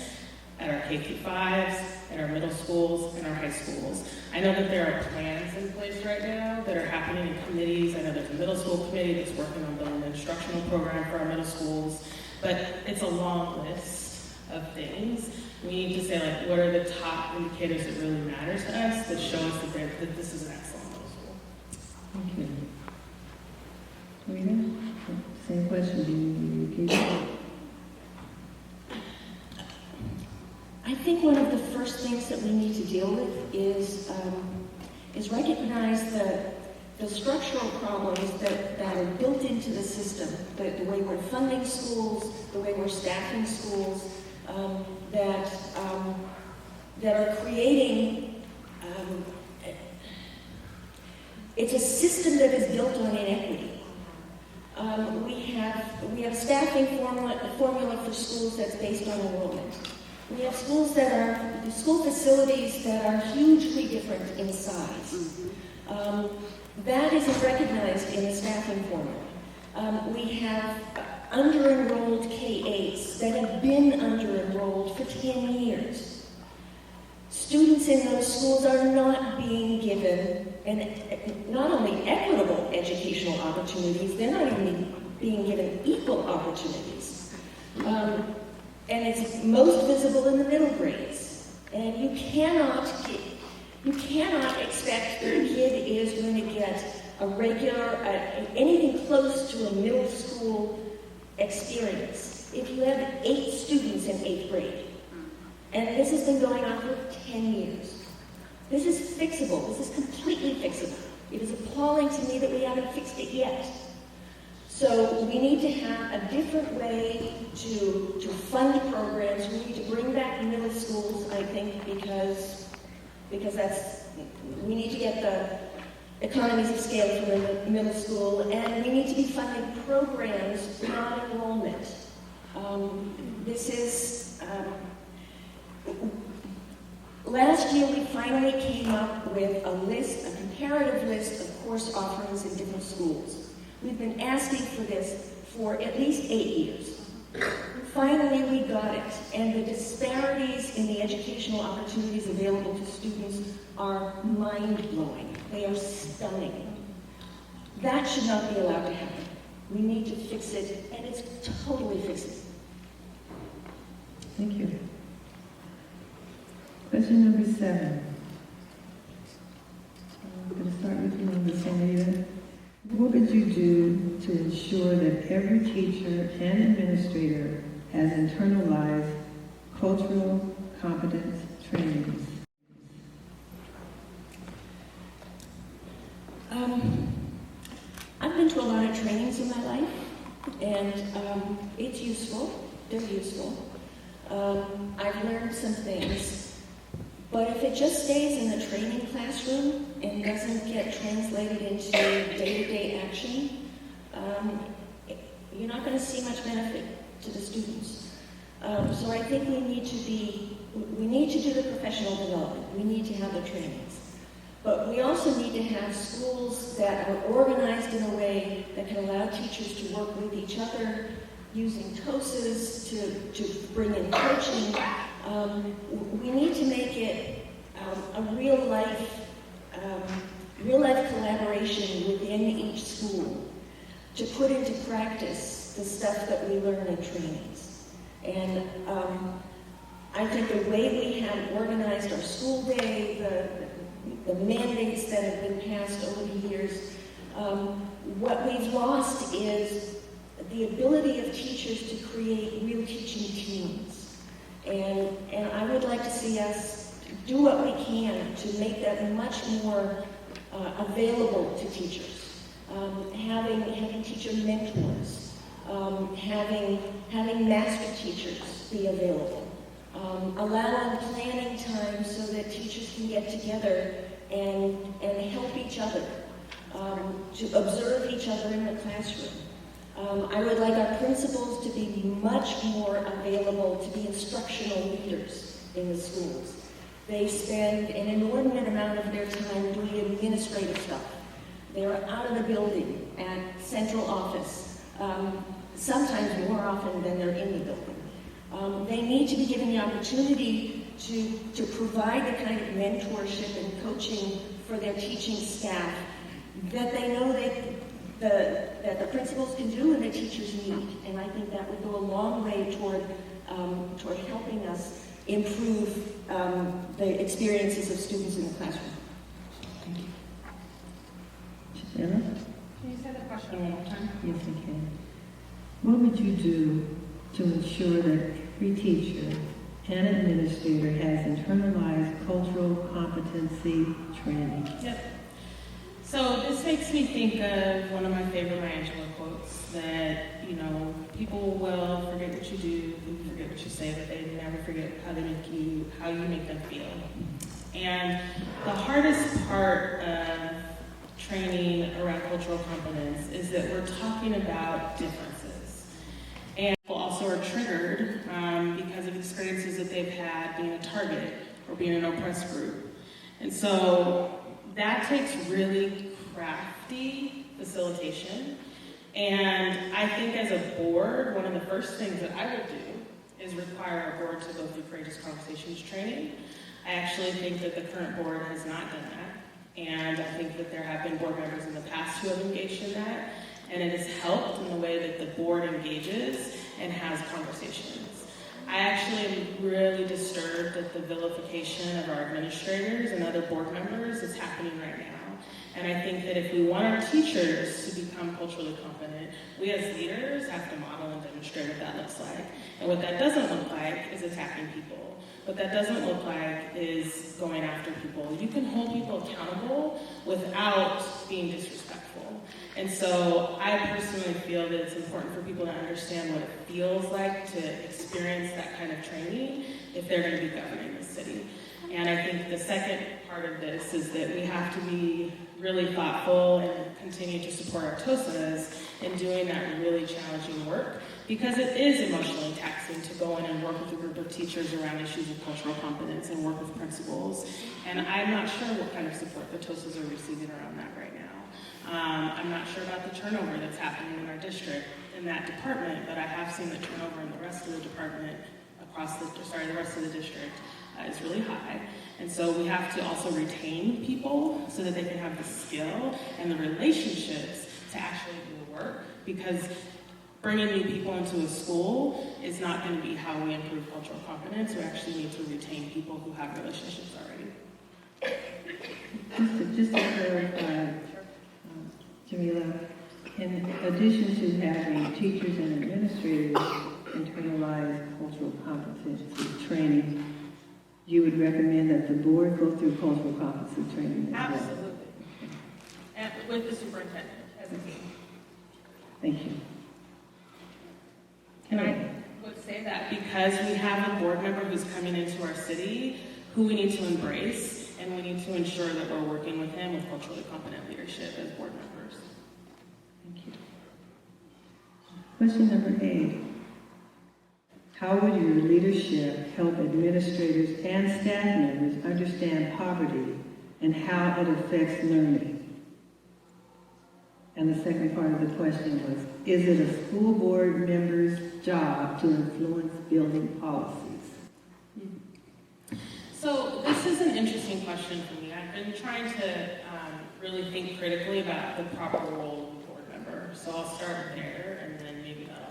Speaker 2: at our K-5s, at our middle schools, and our high schools. I know that there are plans in place right now that are happening in committees. I know there's a middle school committee that's working on building an instructional program for our middle schools, but it's a long list of things. We need to say, like, what are the top indicators that really matter to us that show us that this is an excellent middle school.
Speaker 3: Thank you. Rita, same question. Do you repeat it?
Speaker 4: I think one of the first things that we need to deal with is recognize the structural problems that are built into the system, the way we're funding schools, the way we're staffing schools, that are creating. It's a system that is built on inequity. We have a staffing formula for schools that's based on enrollment. We have schools school facilities that are hugely different in size. That isn't recognized in the staffing formula. We have under-enrolled K-8s that have been under-enrolled for 10 years. Students in those schools are not being given not only equitable educational opportunities, they're not even being given equal opportunities. And it's most visible in the middle grades. And you cannot expect that a kid is going to get a regular, anything close to a middle school experience if you have 8 students in 8th grade. And this has been going on for 10 years. This is fixable. This is completely fixable. It is appalling to me that we haven't fixed it yet. So we need to have a different way to fund programs. We need to bring back middle schools, I think, because we need to get the economies of scale from the middle school, and we need to be funding programs, not enrollment. Last year we finally came up with a comparative list of course offerings in different schools. We've been asking for this for at least 8 years. Finally, we got it, and the disparities in the educational opportunities available to students are mind-blowing. They are stunning. That should not be allowed to happen. We need to fix it, and it's totally fixable.
Speaker 3: Thank you. Question number 7. I'm going to start with you on this one, Rita. What would you do to ensure that every teacher and administrator has internalized cultural competence trainings?
Speaker 4: I've been to a lot of trainings in my life, and it's useful. They're useful. I've learned some things. But if it just stays in the training classroom and doesn't get translated into day-to-day action, you're not going to see much benefit to the students. So I think we need to do the professional development. We need to have the trainings. But we also need to have schools that are organized in a way that can allow teachers to work with each other, using TOSAs to bring in coaching, We need to make it a real life collaboration within each school to put into practice the stuff that we learn in trainings. And I think the way we have organized our school day, the mandates that have been passed over the years, what we've lost is the ability of teachers to create real teaching teams. And I would like to see us do what we can to make that much more available to teachers. Having teacher mentors, having master teachers be available. Allowing planning time so that teachers can get together and help each other, to observe each other in the classroom. I would like our principals to be much more available to be instructional leaders in the schools. They spend an inordinate amount of their time doing administrative stuff. They're out of the building at central office, sometimes more often than they're in the building. They need to be given the opportunity to provide the kind of mentorship and coaching for their teaching staff that they know that the principals can do and the teachers need. And I think that would go a long way toward helping us improve the experiences of students in the classroom.
Speaker 3: Thank you. Jenna?
Speaker 2: Can you say the question one more time?
Speaker 3: Yes, I can. What would you do to ensure that every teacher and administrator has internalized cultural competency training?
Speaker 2: Yep. So this makes me think of one of my favorite Maya Angelou quotes that, people will forget what you do, people forget what you say, but they never forget how you make them feel. And the hardest part of training around cultural competence is that we're talking about differences. And people also are triggered because of experiences that they've had being a target or being an oppressed group. And so that takes really crafty facilitation. And I think as a board, one of the first things that I would do is require our board to go through courageous conversations training. I actually think that the current board has not done that. And I think that there have been board members in the past who have engaged in that. And it has helped in the way that the board engages and has conversations. I actually am really disturbed at the vilification of our administrators and other board members that's happening right now. And I think that if we want our teachers to become culturally competent, we as leaders have to model and demonstrate what that looks like. And what that doesn't look like is attacking people. What that doesn't look like is going after people. You can hold people accountable without being disrespectful. And so I personally feel that it's important for people to understand what it feels like to experience that kind of training if they're going to be governing the city. And I think the second part of this is that we have to be really thoughtful and continue to support our TOSAs in doing that really challenging work, because it is emotionally taxing to go in and work with a group of teachers around issues of cultural competence and work with principals. And I'm not sure what kind of support the TOSAs are receiving around that right now. I'm not sure about the turnover that's happening in our district in that department, but I have seen the turnover in the rest of the department the rest of the district is really high. And so we have to also retain people so that they can have the skill and the relationships to actually do the work, because bringing new people into a school is not going to be how we improve cultural competence. We actually need to retain people who have relationships already.
Speaker 3: Just to clarify, Jamila, in addition to having teachers and administrators internalize cultural competency training, you would recommend that the board go through cultural competency training as well?
Speaker 2: Absolutely. And with the superintendent as a team.
Speaker 3: Thank you.
Speaker 2: And I would say that because we have a board member who's coming into our city who we need to embrace, and we need to ensure that we're working with him with culturally competent leadership as board members.
Speaker 3: Thank you. Question number 8. How would your leadership help administrators and staff members understand poverty and how it affects learning? And the second part of the question was, is it a school board member's job to influence building policies?
Speaker 2: So this is an interesting question for me. I've been trying to really think critically about the proper role of a board member. So I'll start there, and then maybe that'll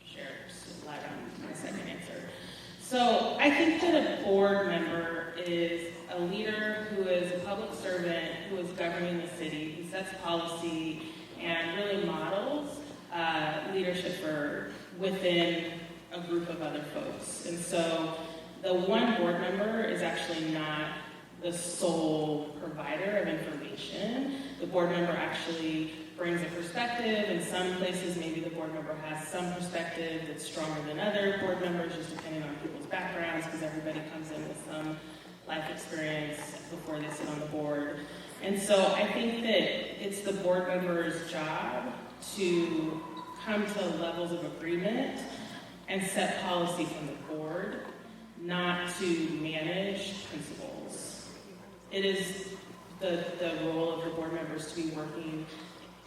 Speaker 2: share some light on my second answer. So I think that a board member is a leader who is a public servant, who is governing the city, who sets policy, and really models leadership within a group of other folks. And so the one board member is actually not the sole provider of information. The board member actually brings a perspective. In some places, maybe the board member has some perspective that's stronger than other board members, just depending on people's backgrounds, because everybody comes in with some life experience before they sit on the board. And so I think that it's the board member's job to come to levels of agreement and set policy from the board, not to manage principals. It is the role of the board members to be working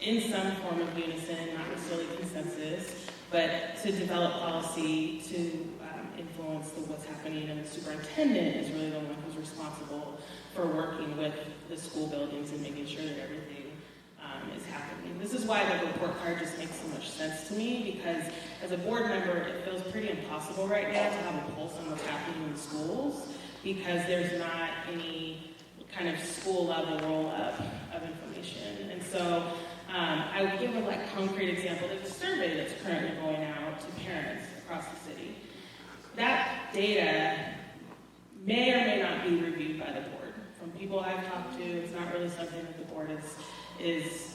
Speaker 2: in some form of unison, not necessarily consensus, but to develop policy, to influence what's happening, and the superintendent is really the one who's responsible for working with the school buildings and making sure that everything is happening. This is why the report card just makes so much sense to me, because as a board member, it feels pretty impossible right now to have a pulse on what's happening in the schools, because there's not any kind of school level roll up of information. And so I would give a concrete example. There's a survey that's currently going out to parents across the city. That data may or may not be reviewed by the board. From people I've talked to, it's not really something that the board is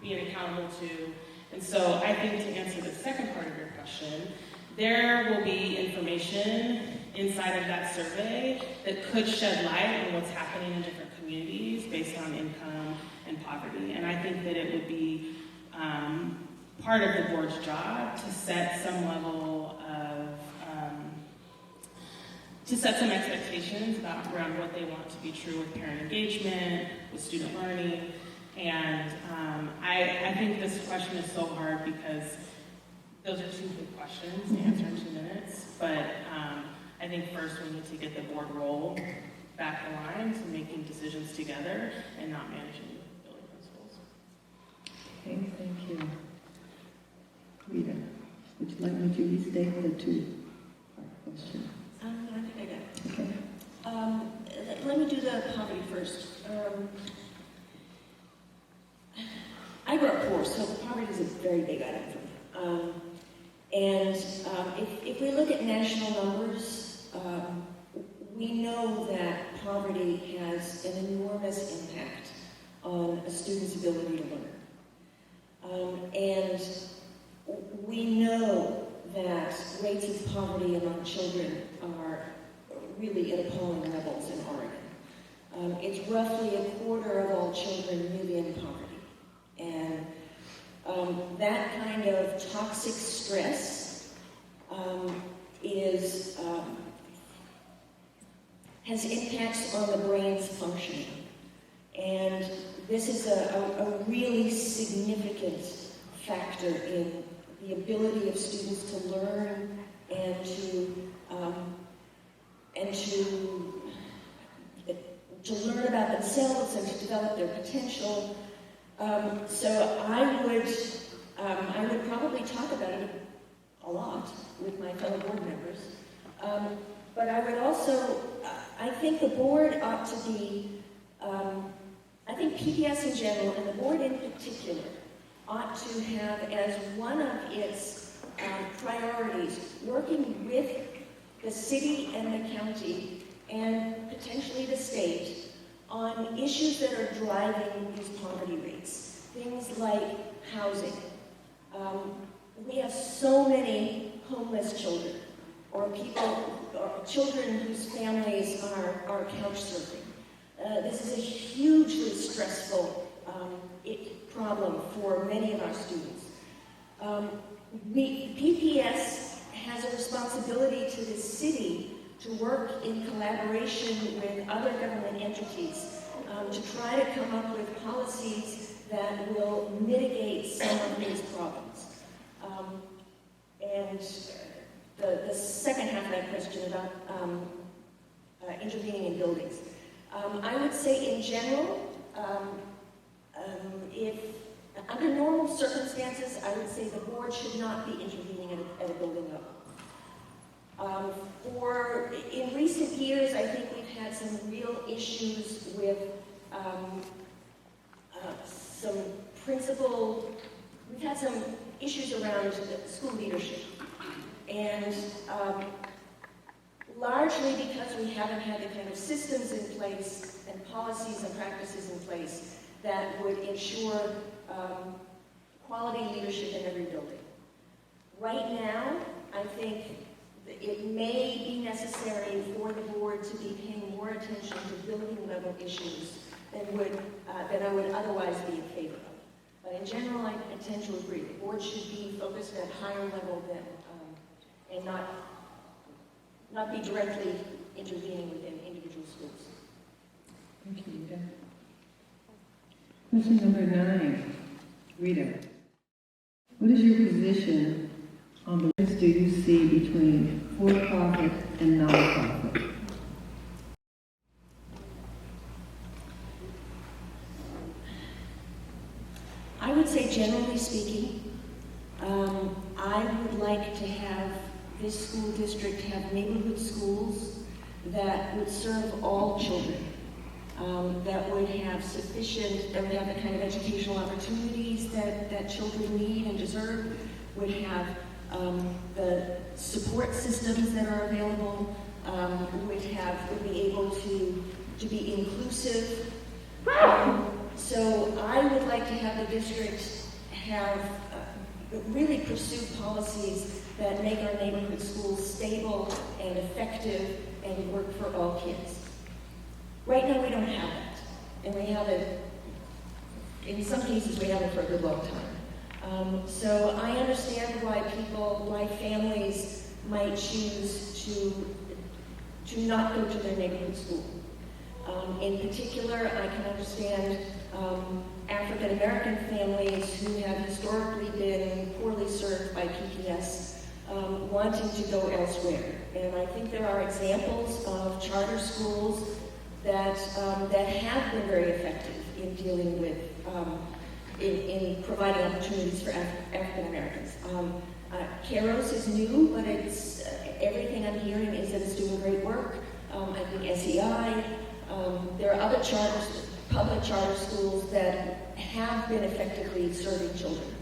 Speaker 2: being accountable to. And so I think to answer the second part of your question, there will be information inside of that survey that could shed light on what's happening in different communities based on income and poverty. And I think that it would be part of the board's job to set some level of to set some expectations around what they want to be true with parent engagement, with student learning. And I think this question is so hard because those are two big questions to answer in 2 minutes. But I think first we need to get the board role back aligned to making decisions together and not managing building principles.
Speaker 3: Okay, thank you. Rita, would you restate the two-part question?
Speaker 4: I think I got it.
Speaker 3: Okay.
Speaker 4: Let me do the poverty first. I grew up poor, so poverty is a very big item for me. If we look at national numbers, we know that poverty has an enormous impact on a student's ability to learn. And we know that rates of poverty among children are really at appalling levels in Oregon. It's roughly a quarter of all children live in poverty. And that kind of toxic stress has impacts on the brain's functioning. And this is a really significant factor in the ability of students to learn and to learn about themselves and to develop their potential. So I would probably talk about it a lot with my fellow board members. But I would also, I think the board ought to be, I think PPS in general and the board in particular ought to have as one of its priorities working with the city and the county and potentially the state on issues that are driving these poverty rates. Things like housing. We have so many homeless children or children whose families are couch surfing. This is a hugely stressful problem for many of our students. PPS has a responsibility to the city to work in collaboration with other government entities to try to come up with policies that will mitigate some of these problems. And the second half of that question about intervening in buildings. I would say in general, if under normal circumstances, I would say the board should not be intervening at a building level. In recent years, I think we've had some real issues with we've had some issues around school leadership. And largely because we haven't had the kind of systems in place and policies and practices in place that would ensure quality leadership in every building. Right now, I think that it may be necessary for the board to be paying more attention to building level issues than I would otherwise be in favor of. But in general, I tend to agree. The board should be focused at higher level than, and not be directly intervening within individual schools.
Speaker 3: Thank you, Rita. Question number 9, Rita. What is your position on the difference do you see between for-profit and non-profit?
Speaker 4: I would say, generally speaking, I would like to have this school district have neighborhood schools that would serve all children, that would have the kind of educational opportunities that children need and deserve, would have the support systems that are available, would be able to be inclusive. So I would like to have the district really pursue policies that make our neighborhood schools stable and effective and work for all kids. Right now we don't have that. And we have it, in some cases we have it for a good long time. So I understand why families might choose to not go to their neighborhood school. In particular, I can understand African American families who have historically been poorly served by PPS wanting to go elsewhere. And I think there are examples of charter schools that have been very effective in dealing with, in providing opportunities for African Americans. Kairos is new, but it's everything I'm hearing is that it's doing great work. I think SEI. There are other public charter schools that have been effectively serving children.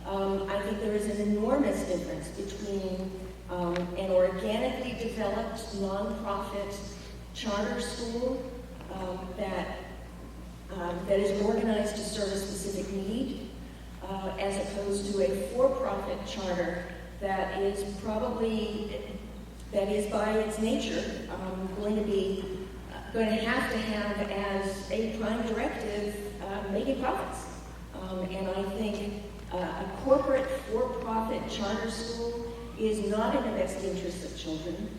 Speaker 4: I think there is an enormous difference between an organically developed nonprofit charter school that is organized to serve a specific need, as opposed to a for-profit charter that is by its nature going to have as a prime directive making profits. And I think a corporate for-profit charter school is not in the best interest of children.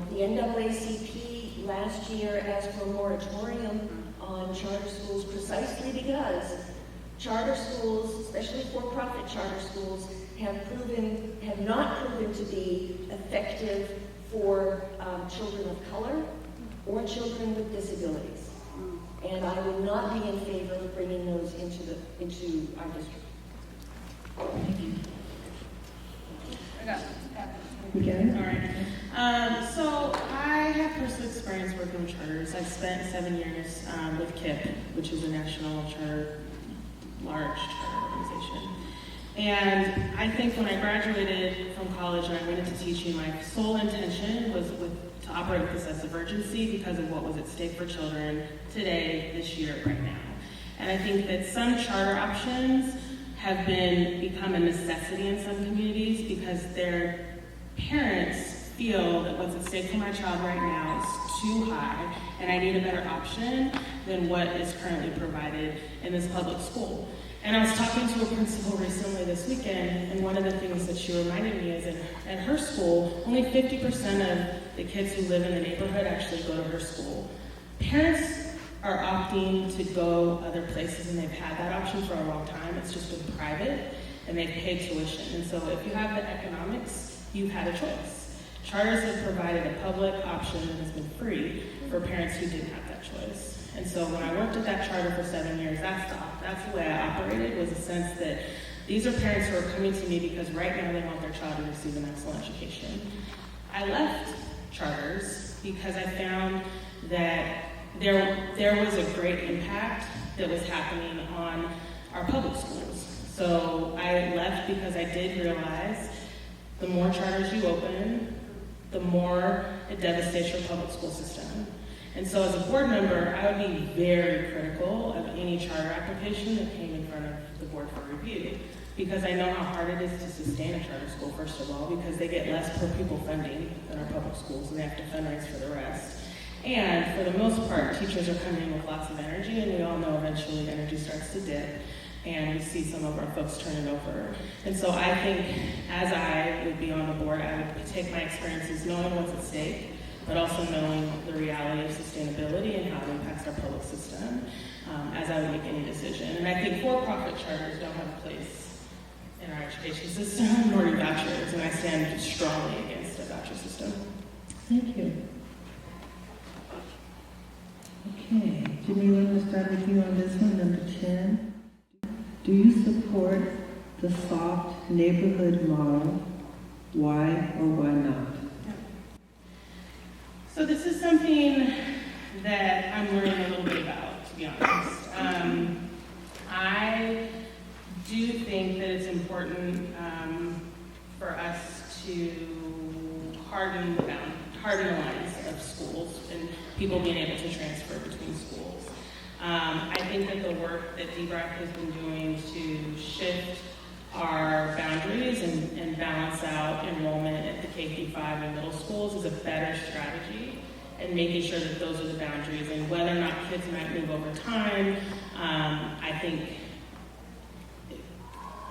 Speaker 4: The NAACP last year asked for a moratorium on charter schools precisely because charter schools, especially for-profit charter schools, have not proven to be effective for children of color or children with disabilities. And I would not be in favor of bringing those into our district.
Speaker 3: Thank you.
Speaker 2: I got it.
Speaker 3: Okay.
Speaker 2: All right. So I have personal experience working with charters. I spent 7 years with KIP, which is a national large charter organization. And I think when I graduated from college and I went into teaching, my sole intention was to operate with a sense of urgency because of what was at stake for children today, this year, right now. And I think that some charter options have become a necessity in some communities because their parents feel that what's at stake for my child right now is too high and I need a better option than what is currently provided in this public school. And I was talking to a principal recently this weekend, and one of the things that she reminded me is at her school, only 50% of the kids who live in the neighborhood actually go to her school. Parents are opting to go other places, and they've had that option for a long time. It's just been private, and they've paid tuition. And so if you have the economics, you've had a choice. Charters have provided a public option that has been free for parents who didn't have that choice. And so when I worked at that charter for 7 years, that's the way I operated, was a sense that these are parents who are coming to me because right now they want their child to receive an excellent education. I left charters because I found that there was a great impact that was happening on our public schools. So I left because I did realize the more charters you open, the more it devastates your public school system. And so as a board member, I would be very critical of any charter application that came in front of the board for review, because I know how hard it is to sustain a charter school, first of all, because they get less per pupil funding than our public schools, and they have to fundraise for the rest. And for the most part, teachers are coming in with lots of energy, and we all know eventually energy starts to dip, and we see some of our folks turn it over. And so I think as I would be on the board, I would take my experiences knowing what's at stake, but also knowing the reality of sustainability and how it impacts our public system as I would make any decision. And I think for-profit charters don't have a place in our education system, nor do vouchers, and I stand strongly against a voucher system.
Speaker 3: Thank you. Okay, Jamila, I'm going to start with you on this one, number 10. Do you support the soft neighborhood model? Why or why not?
Speaker 2: So this is something that I'm learning a little bit about, to be honest. I do think that it's important for us to harden the lines of schools and people being able to transfer between schools. I think that the work that DBRAC has been doing to shift our boundaries and balance out enrollment at the K-5 and middle schools is a better strategy, and making sure that those are the boundaries, and whether or not kids might move over time, I think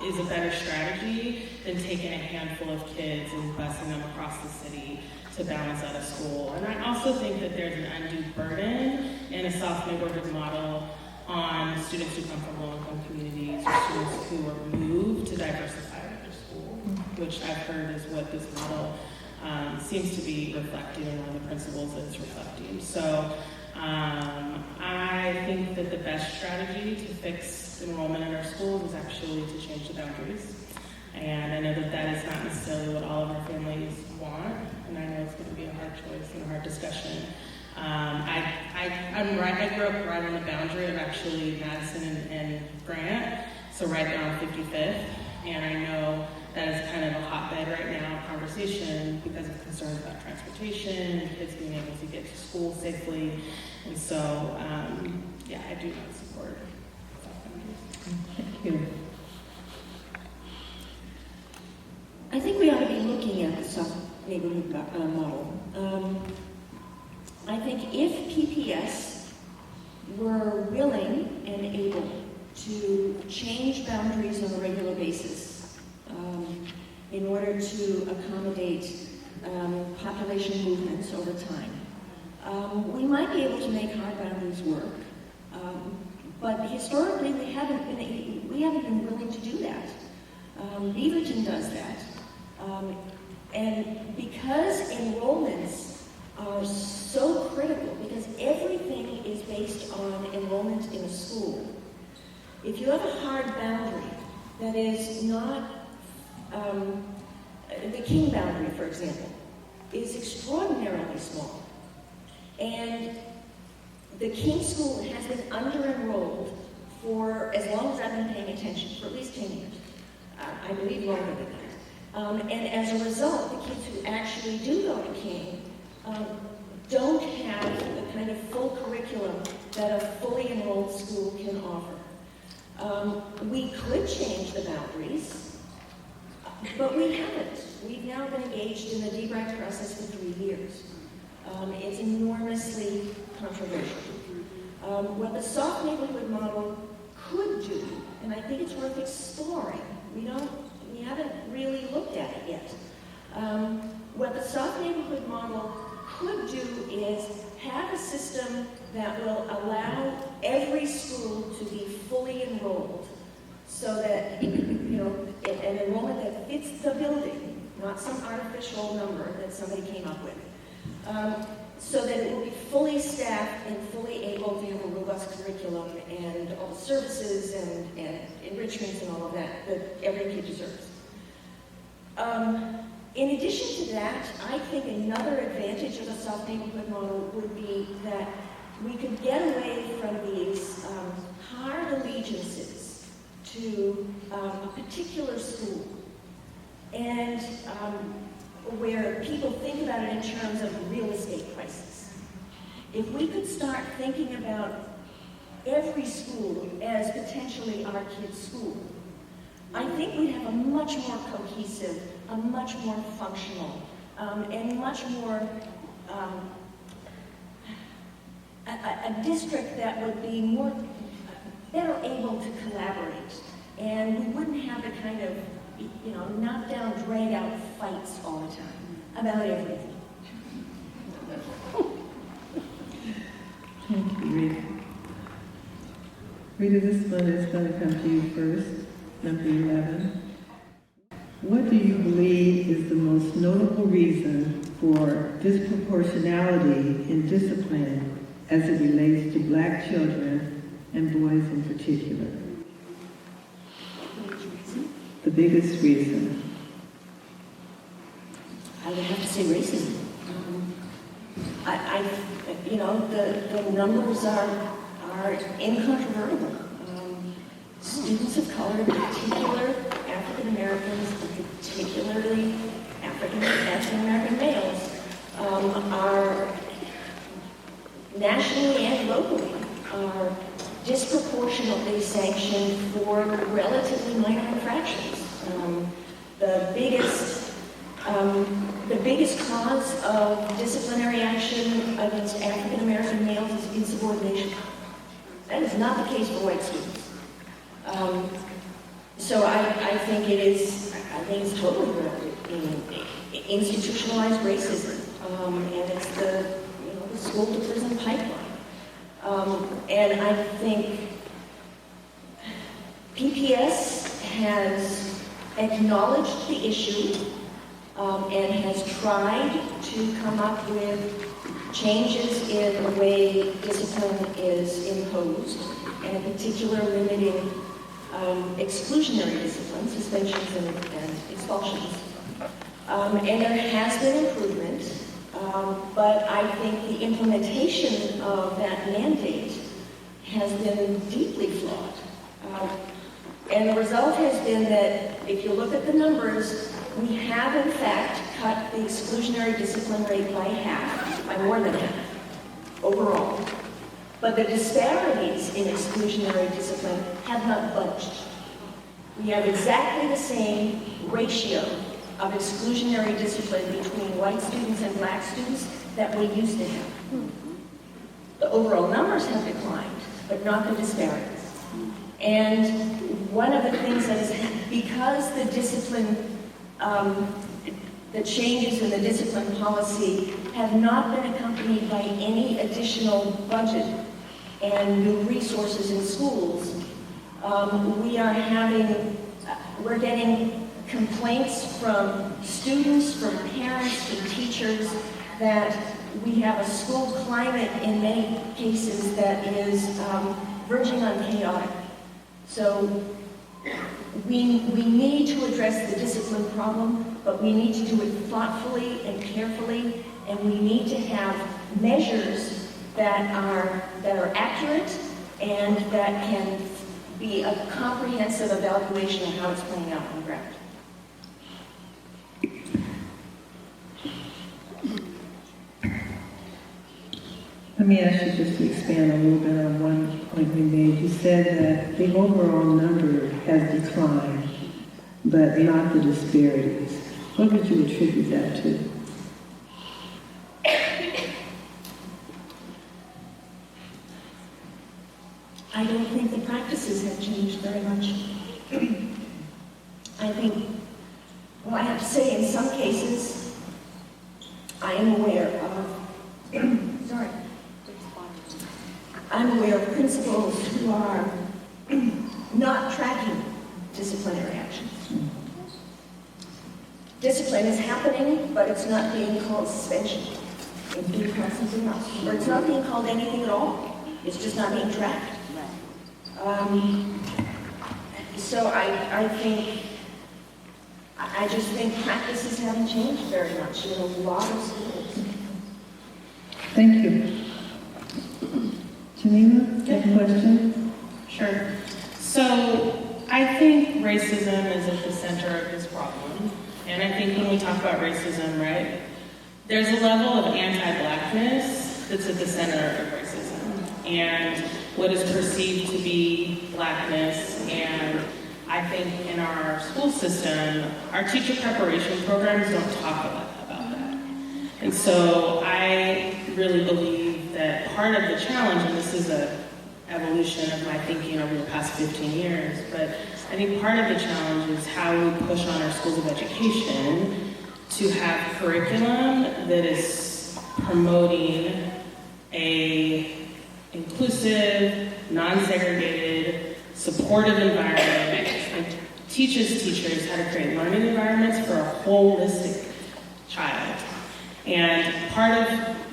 Speaker 2: is a better strategy than taking a handful of kids and busing them across the city to balance out a school. And I also think that there's an undue burden in a soft neighborhood model on students who come from low-income communities or students who are moved to diversify at their school, which I've heard is what this model seems to be reflecting, and one of the principles that it's reflecting. So I think that the best strategy to fix enrollment in our schools is actually to change the boundaries. And I know that that is not necessarily what all of our families want, and I know it's going to be a hard choice and a hard discussion. I'm right. I grew up right on the boundary of actually Madison and Grant, so right there on 55th, and I know that is kind of a hotbed right now of conversation because of concerns about transportation and kids being able to get to school safely, and so yeah, I do not support soft boundaries.
Speaker 3: Thank you.
Speaker 4: I think we ought to be looking at the soft neighborhood model. I think if PPS were willing and able to change boundaries on a regular basis in order to accommodate population movements over time, we might be able to make hard boundaries work. But historically, we haven't been willing to do that. Beaverton does that. And because enrollments are so critical, because everything is based on enrollment in a school, if you have a hard boundary that is not, the King boundary, for example, is extraordinarily small. And the King school has been under-enrolled for as long as I've been paying attention, for at least 10 years. I believe longer than that. And as a result, the kids who actually do go to King don't have the kind of full curriculum that a fully enrolled school can offer. We could change the boundaries, but we haven't. We've now been engaged in the DBRAC process for 3 years. It's enormously controversial. What the soft neighborhood model could do, and I think it's worth exploring, we haven't really looked at it yet. What the soft neighborhood model could do is have a system that will allow every school to be fully enrolled, so that an enrollment that fits the building, not some artificial number that somebody came up with, so that it will be fully staffed and fully able to have a robust curriculum and all the services and enrichments and all of that every kid deserves. In addition to that, I think another advantage of a soft neighborhood model would be that we could get away from these hard allegiances to a particular school, and where people think about it in terms of real estate prices. If we could start thinking about every school as potentially our kid's school, I think we'd have a much more cohesive, a much more functional, and much more a district that would be better able to collaborate, and we wouldn't have the kind of knock down, drag out fights all the time about everything.
Speaker 3: Thank you, Rita. Rita, this one is going to come to you first, number 11. What do you believe is the most notable reason for disproportionality in discipline as it relates to Black children and boys in particular? The biggest reason?
Speaker 4: I would have to say racism. The numbers are incontrovertible. Students of color, in particular African Americans, particularly African American males, are nationally and locally are disproportionately sanctioned for relatively minor infractions. The biggest cause of disciplinary action against African American males is insubordination. That is not the case for white students. So I think it's totally grounded in institutionalized racism, and it's the school to prison pipeline. And I think PPS has acknowledged the issue and has tried to come up with changes in the way discipline is imposed, and in particular limiting exclusionary discipline, suspensions and expulsions. And there has been improvement, but I think the implementation of that mandate has been deeply flawed. And the result has been that if you look at the numbers, we have in fact cut the exclusionary discipline rate by half, by more than half, overall. But the disparities in exclusionary discipline have not budged. We have exactly the same ratio of exclusionary discipline between white students and Black students that we used to have. The overall numbers have declined, but not the disparities. And one of the things that is, because the discipline, the changes in the discipline policy have not been accompanied by any additional budget and new resources in schools, we're getting complaints from students, from parents, from teachers that we have a school climate in many cases that is verging on chaotic. So we need to address the discipline problem, but we need to do it thoughtfully and carefully, and we need to have measures that are accurate and that can be a comprehensive evaluation of how it's playing out on the ground.
Speaker 3: Let me ask you just to expand a little bit on one point you made. You said that the overall number has declined, but not the disparities. What would you attribute that to?
Speaker 4: I don't think the practices have changed very much. I think, well, I have to say, in some cases, I am aware of, I'm aware of principals who are not tracking disciplinary actions. discipline is happening, but it's not being called suspension. It's being called something else. Or it's not being called anything at all. It's just not being tracked. So I just think practices haven't changed very much in a lot of schools.
Speaker 3: Thank you. Jamila, that question?
Speaker 2: Sure. So I think racism is at the center of this problem. And I think when we talk about racism, right, there's a level of anti-blackness that's at the center of racism. And what is perceived to be blackness. And I think in our school system, our teacher preparation programs don't talk a lot about that. And so I really believe that part of the challenge, and this is an evolution of my thinking over the past 15 years, but I think part of the challenge is how we push on our schools of education to have curriculum that is promoting a inclusive, non-segregated, supportive environment and teaches teachers how to create learning environments for a holistic child. And part of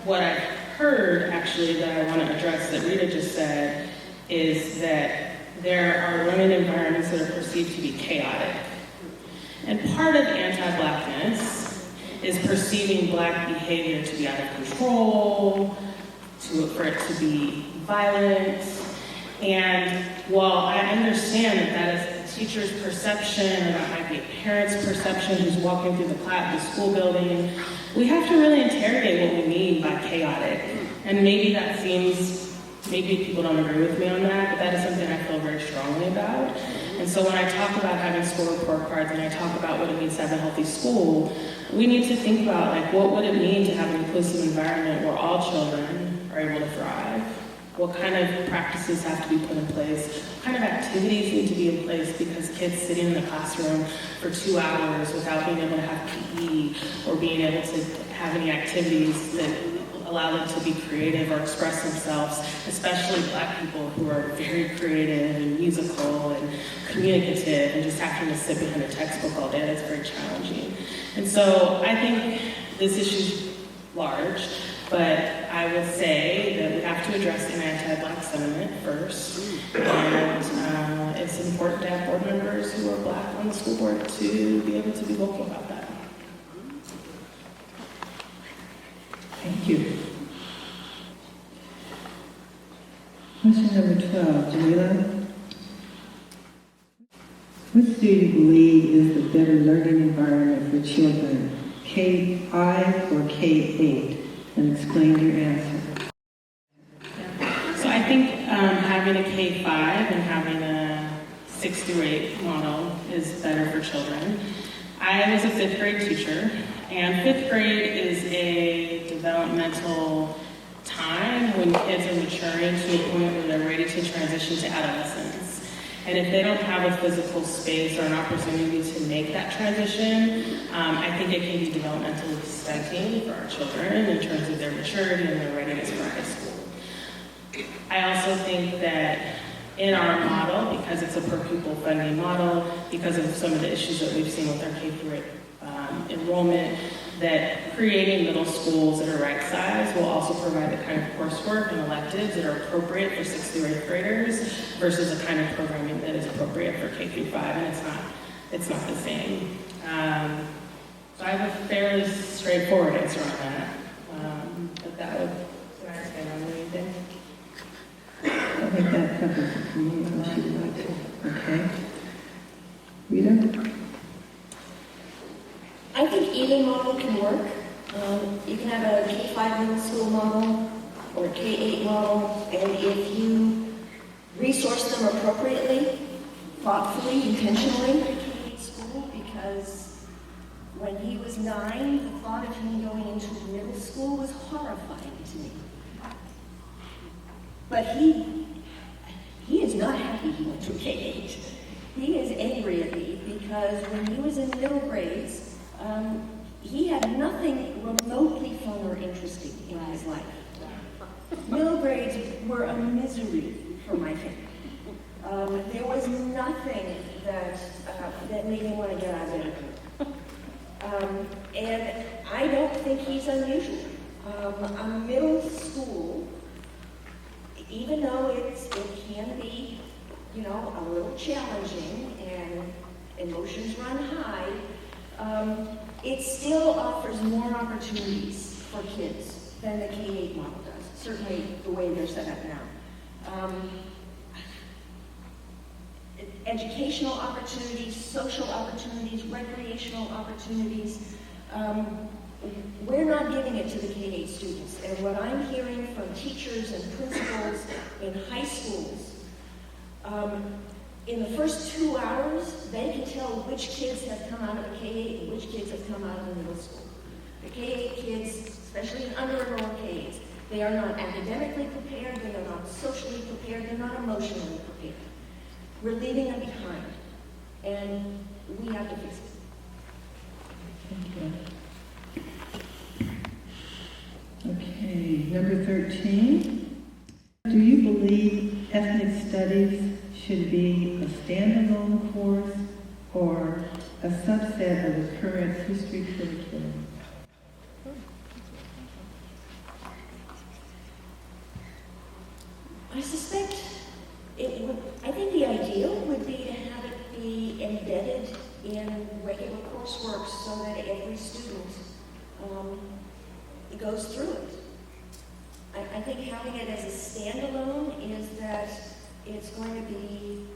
Speaker 2: what I've heard, actually, that I want to address that Rita just said, is that there are learning environments that are perceived to be chaotic. And part of anti-blackness is perceiving black behavior to be out of control, for it to be violent. And while I understand that that is a teacher's perception, or that might be a parent's perception who's walking through the school building, we have to really interrogate what we mean by chaotic. And maybe that seems, maybe people don't agree with me on that, but that is something I feel very strongly about. And so when I talk about having school report cards and I talk about what it means to have a healthy school, we need to think about, like, what would it mean to have an inclusive environment where all children are able to thrive? What kind of practices have to be put in place? What kind of activities need to be in place, because kids sitting in the classroom for 2 hours without being able to have PE or being able to have any activities that allow them to be creative or express themselves, especially Black people who are very creative and musical and communicative and just having to sit behind a textbook all day. That's very challenging. And so I think this issue's large, but I would say that we have to address an anti-Black sentiment first. And it's important to have board members who are Black on the school board to be able to be vocal about that.
Speaker 3: Thank you. Question number 12, Jamila. What do you believe is the better learning environment for children, K-5 or K-8? And explain your answer.
Speaker 2: So I think having a K-5 and having a 6 through 8 model is better for children. I was a 5th grade teacher, and 5th grade is a developmental time when kids are maturing to the point where they're ready to transition to adolescence. And if they don't have a physical space or an opportunity to make that transition, I think it can be developmentally stunting for our children in terms of their maturity and their readiness for high school. I also think that in our model, because it's a per pupil funding model, because of some of the issues that we've seen with our K-8 enrollment, that creating middle schools that are right size will also provide the kind of coursework and electives that are appropriate for 6th through 8th graders versus the kind of programming that is appropriate for K-5, and it's not the same. So I have a fairly straightforward answer on that. But that would, can I expand on anything?
Speaker 3: I think that covers it for me, unless you would like to. Okay. Rita?
Speaker 4: I think either model can work. You can have a K-5 middle school model or a K-8 model, and if you resource them appropriately, thoughtfully, intentionally, for K-8 school, because when he was 9, the thought of him going into middle school was horrifying to me. But he is not happy he went to K-8. He is angry at me because when he was in middle grades, he had nothing remotely fun or interesting in his life. Middle grades were a misery for my family. There was nothing that made me want to get out of bed. And I don't think he's unusual. A middle school, even though it can be, you know, a little challenging and emotions run high, it still offers more opportunities for kids than the K-8 model does, certainly the way they're set up now. Educational opportunities, social opportunities, recreational opportunities, we're not giving it to the K-8 students. And what I'm hearing from teachers and principals in high schools, in the first 2 hours, they can tell which kids have come out of the K-8 and which kids have come out of the middle school. The K-8 kids, especially in under-enrolled K-8s, they are not academically prepared, they are not socially prepared, they're not emotionally prepared. We're leaving them behind, and we have to fix it.
Speaker 3: Thank you. Okay, number 13. Do you believe ethnic studies should be a standalone course or a subset of the current history curriculum?
Speaker 4: I suspect I think the ideal would be to have it be embedded in regular coursework so that every student goes through it. I think having it as a standalone is that it's going to be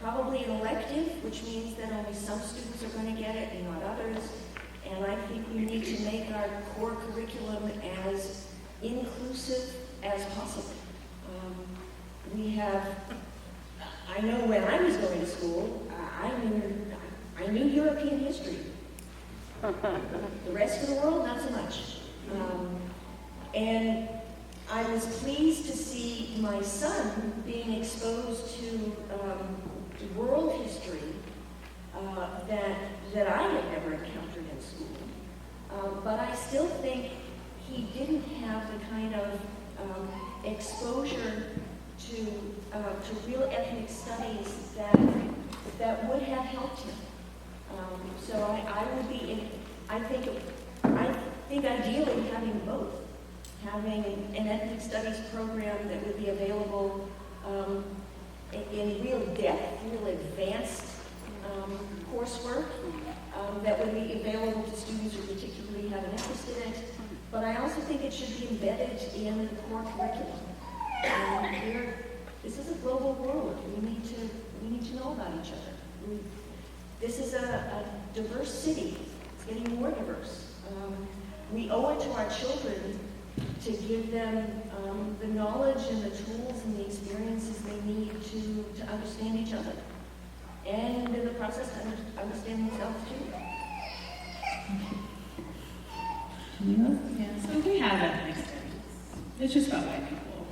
Speaker 4: probably an elective, which means that only some students are going to get it and not others. And I think we need to make our core curriculum as inclusive as possible. I know when I was going to school, I knew European history. The rest of the world, not so much. And I was pleased to see my son being exposed to world history that I had never encountered in school. But I still think he didn't have the kind of exposure to real ethnic studies that would have helped him. So I think ideally having both, having an ethnic studies program that would be available in real depth, real advanced coursework that would be available to students who particularly have an interest in it. But I also think it should be embedded in the core curriculum. This is a global world. We need to know about each other. This is a diverse city. It's getting more diverse. We owe it to our children to give them the knowledge and the tools and the experiences they need to understand each other. And in the process, understand themselves too.
Speaker 2: Yeah, so we have ethnic studies. It's just about white people.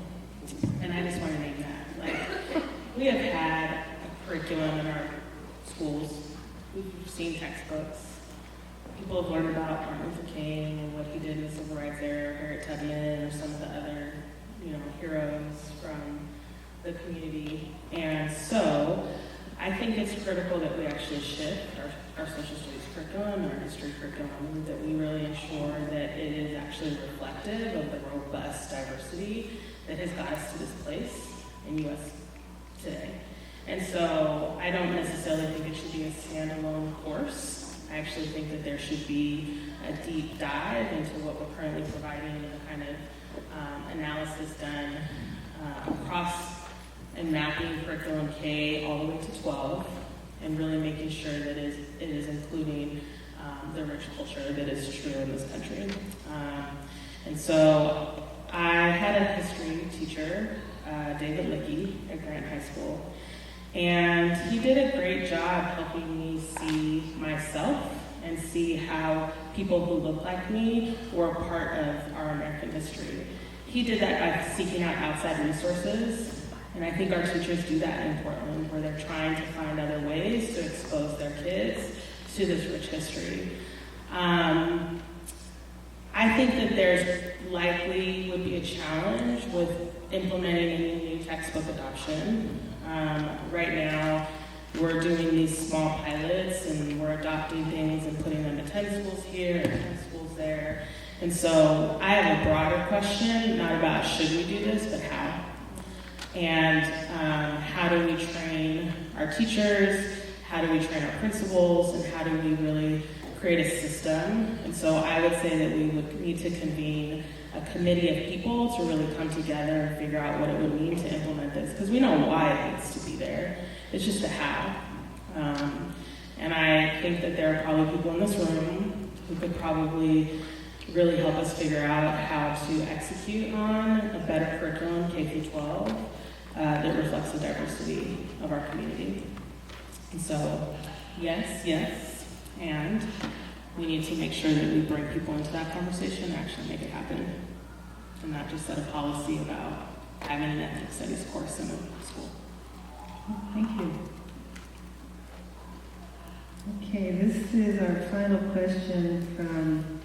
Speaker 2: And I just want to name that. Like, we have had a curriculum in our schools. We've seen textbooks. People have learned about Martin Luther King and what he did in the civil rights era, Harriet Tubman, or some of the other, heroes from the community. And so I think it's critical that we actually shift our social studies curriculum, our history curriculum, that we really ensure that it is actually reflective of the robust diversity that has got us to this place in U.S. today. And so I don't necessarily think it should be a standalone course. I actually think that there should be a deep dive into what we're currently providing and the kind of analysis done across and mapping curriculum K all the way to 12 and really making sure that it is including the rich culture that is true in this country. And so I had a history teacher, David Lickey, at Grant High School, and he did a great job helping me see myself and see how people who look like me were a part of our American history. He did that by seeking out outside resources, and I think our teachers do that in Portland, where they're trying to find other ways to expose their kids to this rich history. I think that there's likely would be a challenge with implementing any new textbook adoption. Right now, we're doing these small pilots and we're adopting things and putting them in 10 schools here and 10 schools there. And so I have a broader question, not about should we do this, but how. And how do we train our teachers? How do we train our principals? And how do we really create a system? And so I would say that we would need to convene a committee of people to really come together and figure out what it would mean to implement this. Because we know why it needs to be there. It's just the how. And I think that there are probably people in this room who could probably really help us figure out how to execute on a better curriculum, K-12, that reflects the diversity of our community. And so, yes, and we need to make sure that we bring people into that conversation and actually make it happen, and not just set a policy about having an ethnic studies course in a school.
Speaker 3: Thank you. Okay, this is our final question from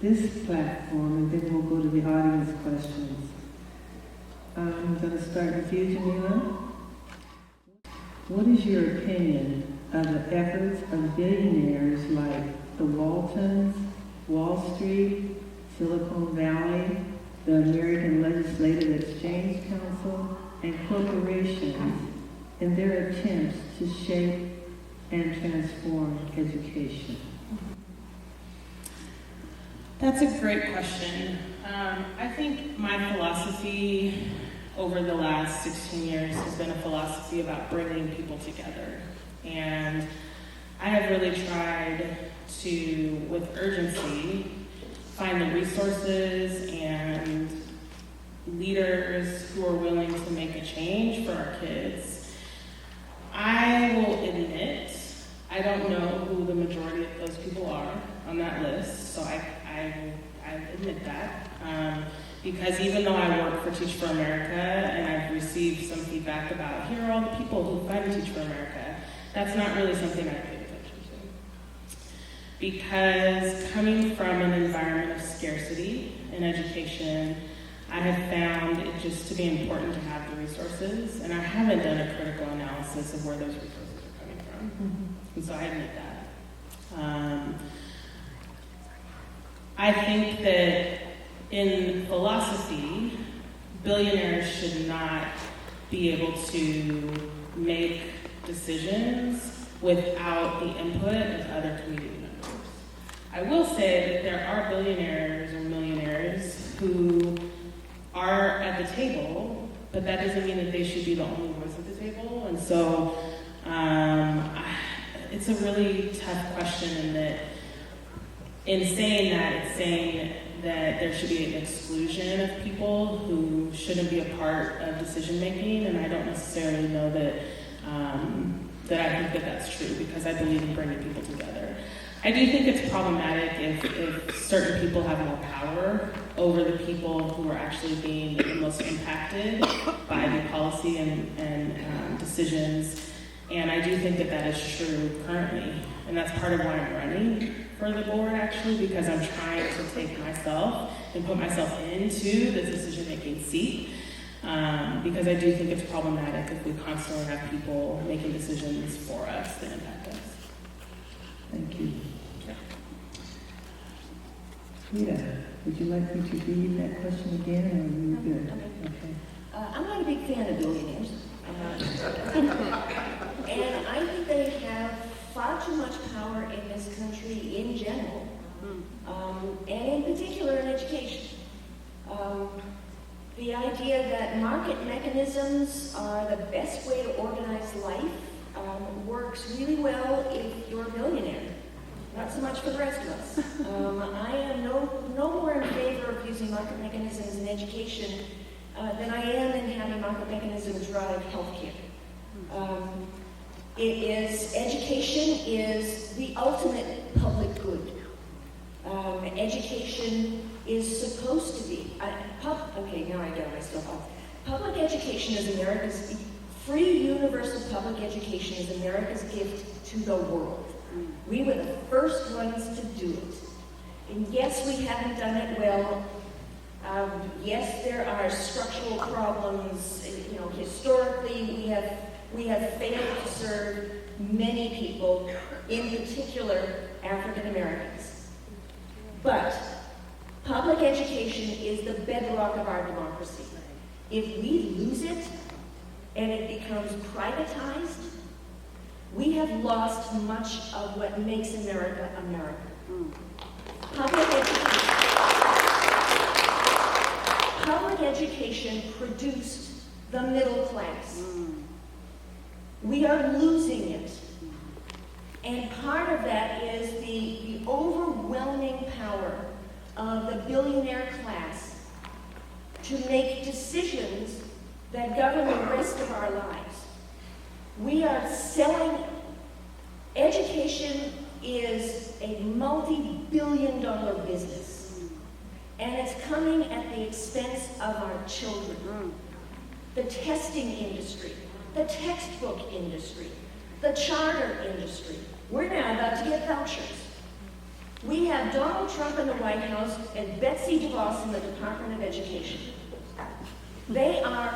Speaker 3: this platform, and then we'll go to the audience questions. I'm going to start with you, Jamila. What is your opinion of the efforts of billionaires like the Waltons, Wall Street, Silicon Valley, the American Legislative Exchange Council, and corporations in their attempts to shape and transform education?
Speaker 2: That's a great question. I think my philosophy over the last 16 years has been a philosophy about bringing people together. And I have really tried to, with urgency, find the resources and leaders who are willing to make a change for our kids. I will admit, I don't know who the majority of those people are on that list, so I admit that. Because even though I work for Teach for America and I've received some feedback about here are all the people who fund Teach for America, that's not really something I pay attention to. Because coming from an environment of scarcity in education, I have found it just to be important to have the resources, and I haven't done a critical analysis of where those resources are coming from. And so I admit that. I think that in philosophy, billionaires should not be able to make decisions without the input of other community members. I will say that there are billionaires or millionaires who are at the table, but that doesn't mean that they should be the only voice at the table. And so it's a really tough question in that in saying that, it's saying that there should be an exclusion of people who shouldn't be a part of decision making, and I don't necessarily know that that I think that that's true, because I believe in bringing people together. I do think it's problematic if certain people have more power over the people who are actually being the most impacted by the policy and decisions, and I do think that that is true currently, and that's part of why I'm running for the board, actually, because I'm trying to take myself and put myself into the decision-making seat, because I do think it's problematic if we constantly have people making decisions for us that impact us.
Speaker 3: Thank you.
Speaker 2: Yeah.
Speaker 3: Rita, would you like me to read that question again, or are you good? Okay.
Speaker 4: I'm not a big fan of billionaires. And I think they have far too much power in this country in general, and in particular in education. The idea that market mechanisms are the best way to organize life works really well if you're a billionaire. Not so much for the rest of us. I am no more in favor of using market mechanisms in education than I am in having market mechanisms drive healthcare. Education is the ultimate public good. Education is supposed to be, okay, now I got myself off. Public education is free universal public education is America's gift to the world. We were the first ones to do it. And yes, we haven't done it well. Yes, there are structural problems. Historically, we have we have failed to serve many people, in particular African Americans. But public education is the bedrock of our democracy. If we lose it and it becomes privatized, we have lost much of what makes America America. Public education produced the middle class. We are losing it. And part of that is the overwhelming power of the billionaire class to make decisions that govern the rest of our lives. We are selling. Education is a multi-billion-dollar business, and it's coming at the expense of our children. The testing industry, the textbook industry, the charter industry. We're now about to get vouchers. We have Donald Trump in the White House and Betsy DeVos in the Department of Education. They are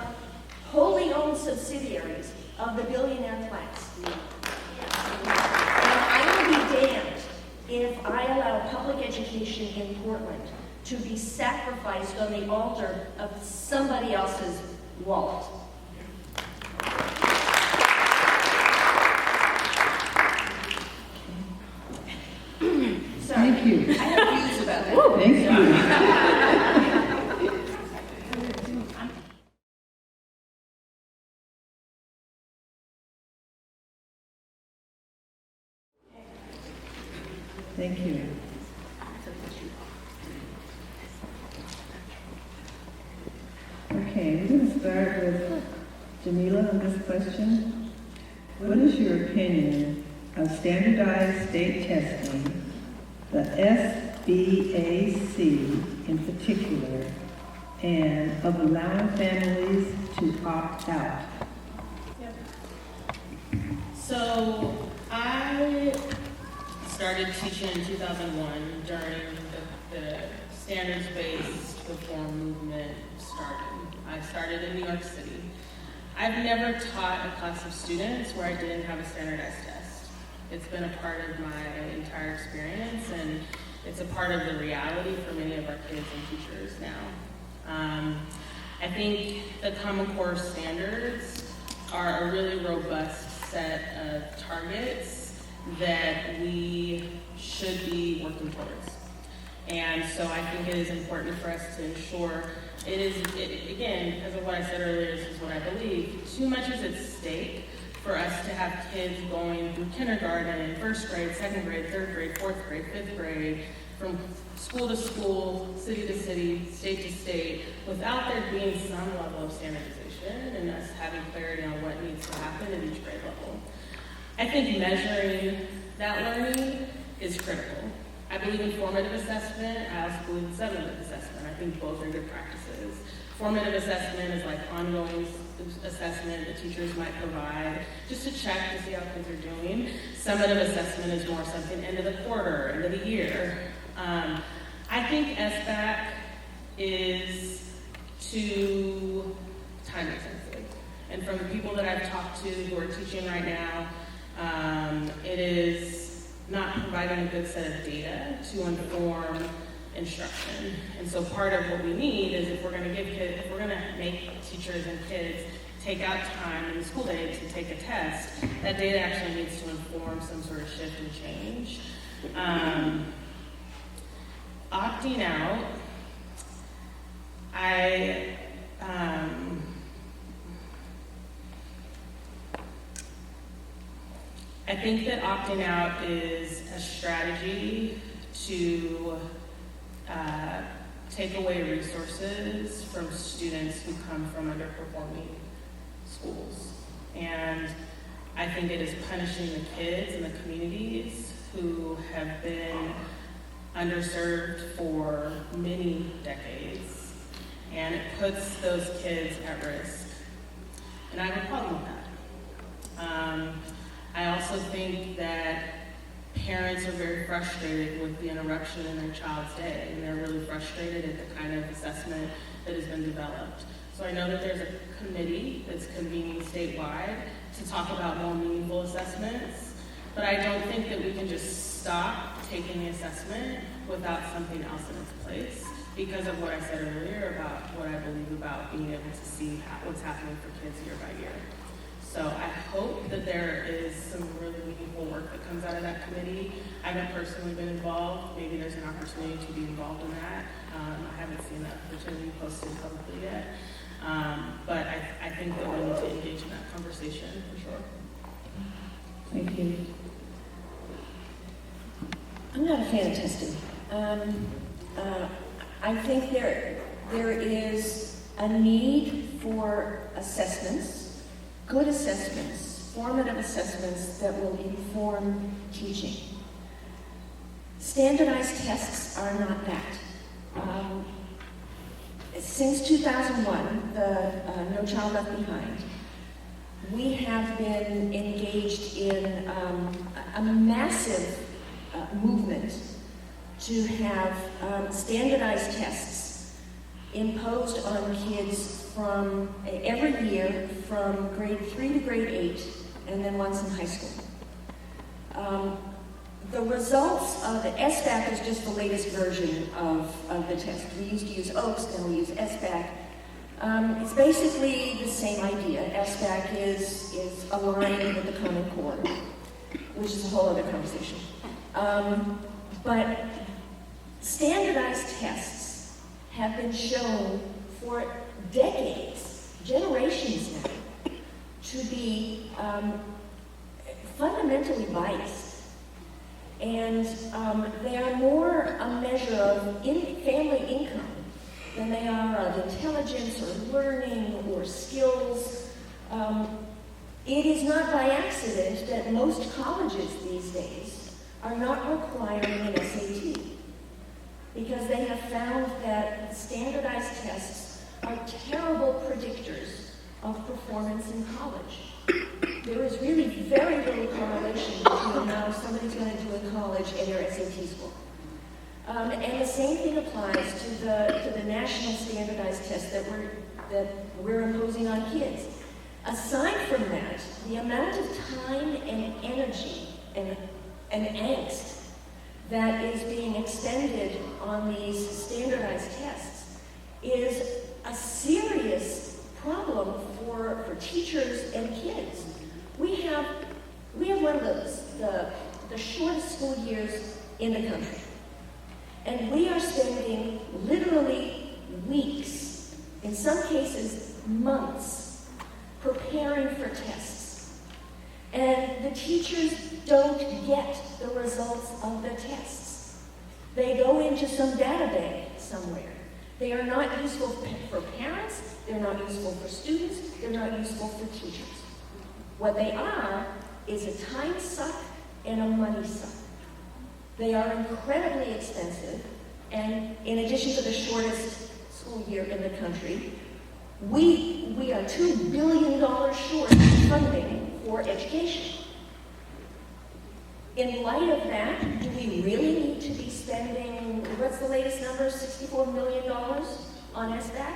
Speaker 4: wholly owned subsidiaries of the billionaire class. And I will be damned if I allow public education in Portland to be sacrificed on the altar of somebody else's wallet. Sorry.
Speaker 3: Thank you.
Speaker 4: I have views about that.
Speaker 3: Thank you. Thank you. Okay, we're going to start with Jamila on this question. What is your opinion of standardized state testing, the SBAC in particular, and of allowing families to opt out?
Speaker 2: So I started teaching in 2001 during the standards-based reform movement started. I started in New York City. I've never taught a class of students where I didn't have a standardized test. It's been a part of my entire experience, and it's a part of the reality for many of our kids and teachers now. I think the Common Core standards are a really robust set of targets that we should be working towards. And so I think it is important for us to ensure again, because of what I said earlier, this is what I believe, too much is at stake for us to have kids going through kindergarten, first grade, second grade, third grade, fourth grade, fifth grade, from school to school, city to city, state to state, without there being some level of standardization and us having clarity on what needs to happen at each grade level. I think measuring that learning is critical. I believe in formative assessment. I also believe in summative assessment. I think both are good practices. Formative assessment is like ongoing assessment that teachers might provide just to check to see how kids are doing. Summative assessment is more something end of the quarter, end of the year. I think SBAC is too time intensive. And from the people that I've talked to who are teaching right now, it is not providing a good set of data to inform instruction. And so part of what we need is if we're going to make teachers and kids take out time in the school day to take a test, that data actually needs to inform some sort of shift and change. Opting out, I think that opting out is a strategy to take away resources from students who come from underperforming schools. And I think it is punishing the kids and the communities who have been underserved for many decades. And it puts those kids at risk. And I have a problem with that. I also think that parents are very frustrated with the interruption in their child's day, and they're really frustrated at the kind of assessment that has been developed. So I know that there's a committee that's convening statewide to talk about more meaningful assessments, but I don't think that we can just stop taking the assessment without something else in its place, because of what I said earlier about what I believe about being able to see what's happening for kids year by year. So I hope that there is some really meaningful work that comes out of that committee. I haven't personally been involved. Maybe there's an opportunity to be involved in that. I haven't seen that opportunity posted publicly yet. But I think that we need to engage in that conversation for sure.
Speaker 3: Thank you.
Speaker 4: I'm not a fan of testing. I think there is a need for assessments, good assessments, formative assessments that will inform teaching. Standardized tests are not that. Since 2001, the No Child Left Behind, we have been engaged in a massive movement to have standardized tests imposed on kids from every year from grade 3 to grade 8, and then once in high school. The results of the SBAC is just the latest version of the test. We used to use OAKS, then we use SBAC. It's basically the same idea. SBAC is aligned with the Common Core, which is a whole other conversation. But standardized tests have been shown for decades, generations now, to be fundamentally biased. And they are more a measure of family income than they are of intelligence or learning or skills. It is not by accident that most colleges these days are not requiring an SAT, because they have found that standardized tests are terrible predictors of performance in college. There is really very little correlation between how somebody's going to do in college and their SAT score. And the same thing applies to the national standardized test that we're imposing on kids. Aside from that, the amount of time and energy and angst that is being expended on these standardized tests is a serious problem for teachers and kids. We have one of the shortest school years in the country. And we are spending literally weeks, in some cases months, preparing for tests. And the teachers don't get the results of the tests. They go into some data bank somewhere. They are not useful for parents, they're not useful for students, they're not useful for teachers. What they are is a time suck and a money suck. They are incredibly expensive, and in addition to the shortest school year in the country, we are $2 billion short in funding for education. In light of that, do we really need to be spending, what's the latest number, $64 million on SBAC?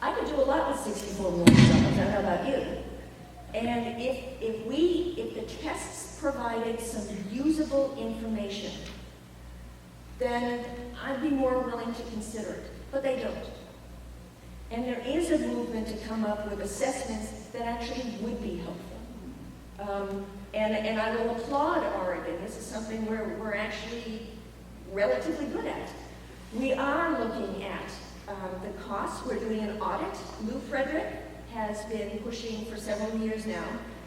Speaker 4: I could do a lot with $64 million, I don't know about you. And if the tests provided some usable information, then I'd be more willing to consider it, but they don't. And there is a movement to come up with assessments that actually would be helpful. And I will applaud Oregon. This is something we're actually relatively good at. We are looking at the costs. We're doing an audit. Lou Frederick has been pushing for several years now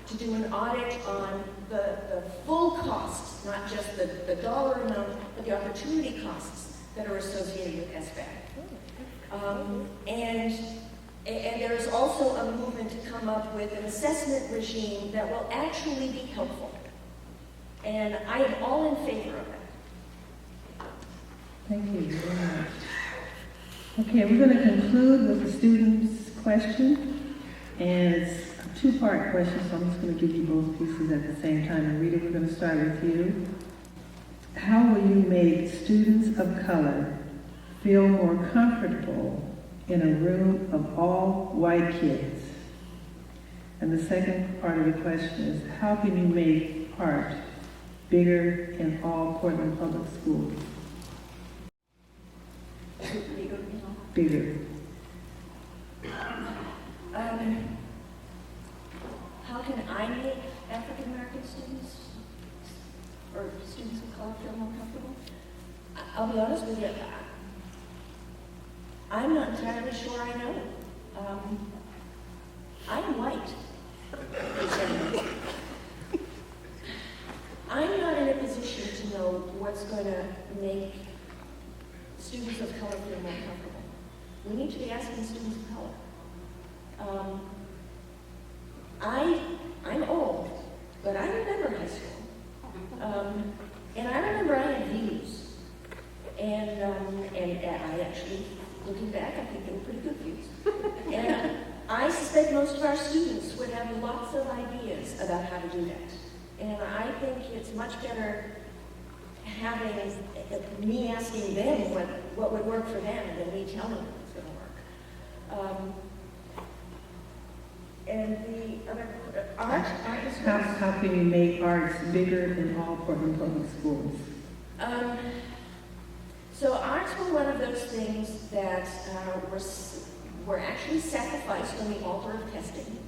Speaker 4: to do an audit on the full costs, not just the dollar amount, but the opportunity costs that are associated with SBAC. And there is also a movement to come up with an assessment regime that will actually be helpful. And I am all in favor of that.
Speaker 3: Thank you very much. Okay, we're going to conclude with the students' question. And it's a two-part question, so I'm just going to give you both pieces at the same time. And Rita, we're going to start with you. How will you make students of color feel more comfortable in a room of all white kids? And the second part of the question is, how can you make art bigger in all Portland public schools? Bigger.
Speaker 4: How can I make African American students or students of color feel more comfortable? I'll be honest with you, I'm not entirely sure I know. I'm white. I'm not in a position to know what's going to make students of color feel more comfortable. We need to be asking students of color. I'm old, but I remember high school. And I remember I had views. And I actually, looking back, I think they were pretty good views. And I suspect most of our students would have lots of ideas about how to do that. And I think it's much better having me asking them what would work for them than me telling them it's going to work. And the other art is
Speaker 3: How can you make arts bigger in all Portland public schools?
Speaker 4: So arts were one of those things that were actually sacrificed on the altar of testing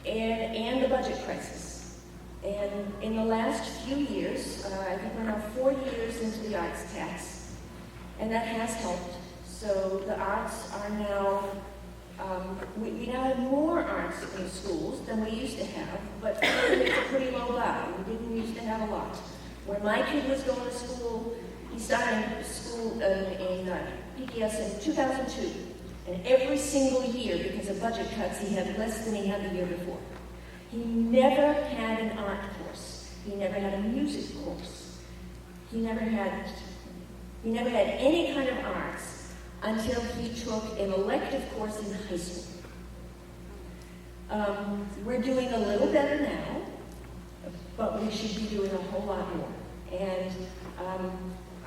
Speaker 4: and the budget crisis. And in the last few years, I think we're now 4 years into the arts tax, and that has helped. So the arts are now, we now have more arts in schools than we used to have, but it's a pretty low bar. We didn't used to have a lot. When my kid was going to school, he started school in PPS in 2002. And every single year, because of budget cuts, he had less than he had the year before. He never had an art course. He never had a music course. He never had any kind of arts until he took an elective course in high school. We're doing a little better now, but we should be doing a whole lot more. And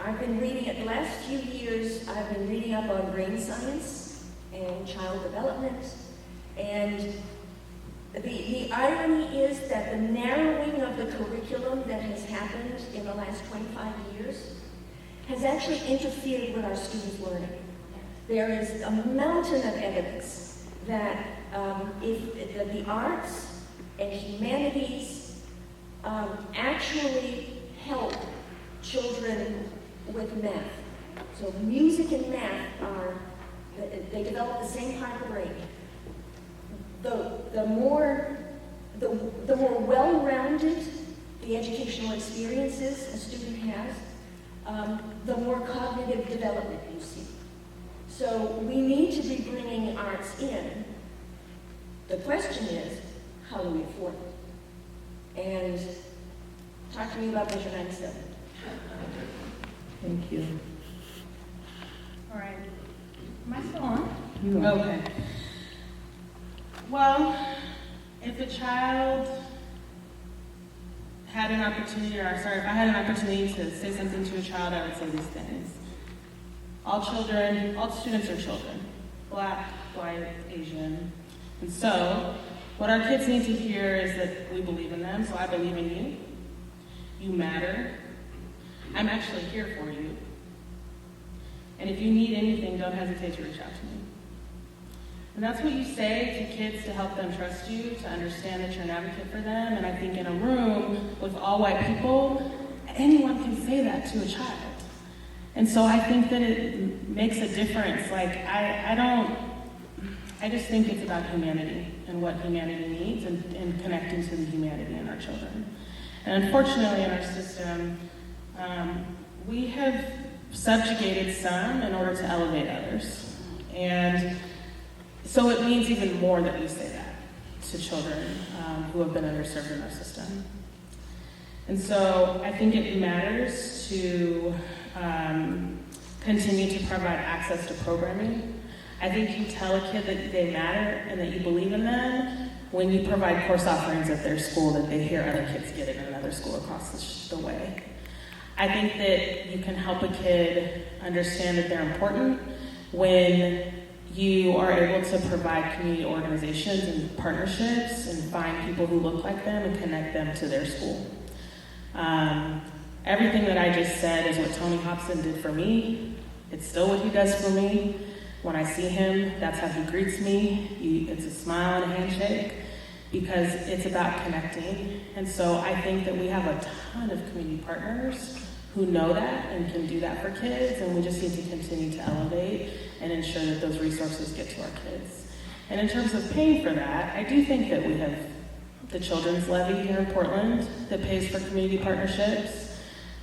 Speaker 4: I've been reading it the last few years. I've been reading up on brain science and child development. And the irony is that the narrowing of the curriculum that has happened in the last 25 years has actually interfered with our students' learning. There is a mountain of evidence that if the arts and humanities actually help children with math. So music and math they develop the same part of the brain. The more well-rounded the educational experiences a student has, the more cognitive development you see. So we need to be bringing arts in. The question is, how do we afford it? And talk to me about Measure 97.
Speaker 3: Thank you.
Speaker 2: All right. Am I still on?
Speaker 3: You are.
Speaker 2: Okay. Well, if a child had an opportunity, if I had an opportunity to say something to a child, I would say these things. All students are children. Black, white, Asian. And so, what our kids need to hear is that we believe in them, so I believe in you. You matter. I'm actually here for you. And if you need anything, don't hesitate to reach out to me. And that's what you say to kids to help them trust you, to understand that you're an advocate for them. And I think in a room with all white people, anyone can say that to a child. And so I think that it makes a difference. Like, I just think it's about humanity and what humanity needs and connecting to the humanity in our children. And unfortunately in our system, we have subjugated some in order to elevate others. And so it means even more that we say that to children who have been underserved in our system. And so I think it matters to continue to provide access to programming. I think you tell a kid that they matter and that you believe in them when you provide course offerings at their school that they hear other kids get in another school across the way. I think that you can help a kid understand that they're important when you are able to provide community organizations and partnerships and find people who look like them and connect them to their school. Everything that I just said is what Tony Hobson did for me. It's still what he does for me. When I see him, that's how he greets me. It's a smile and a handshake, because it's about connecting. And so I think that we have a ton of community partners who know that and can do that for kids, and we just need to continue to elevate and ensure that those resources get to our kids. And in terms of paying for that, I do think that we have the Children's Levy here in Portland that pays for community partnerships.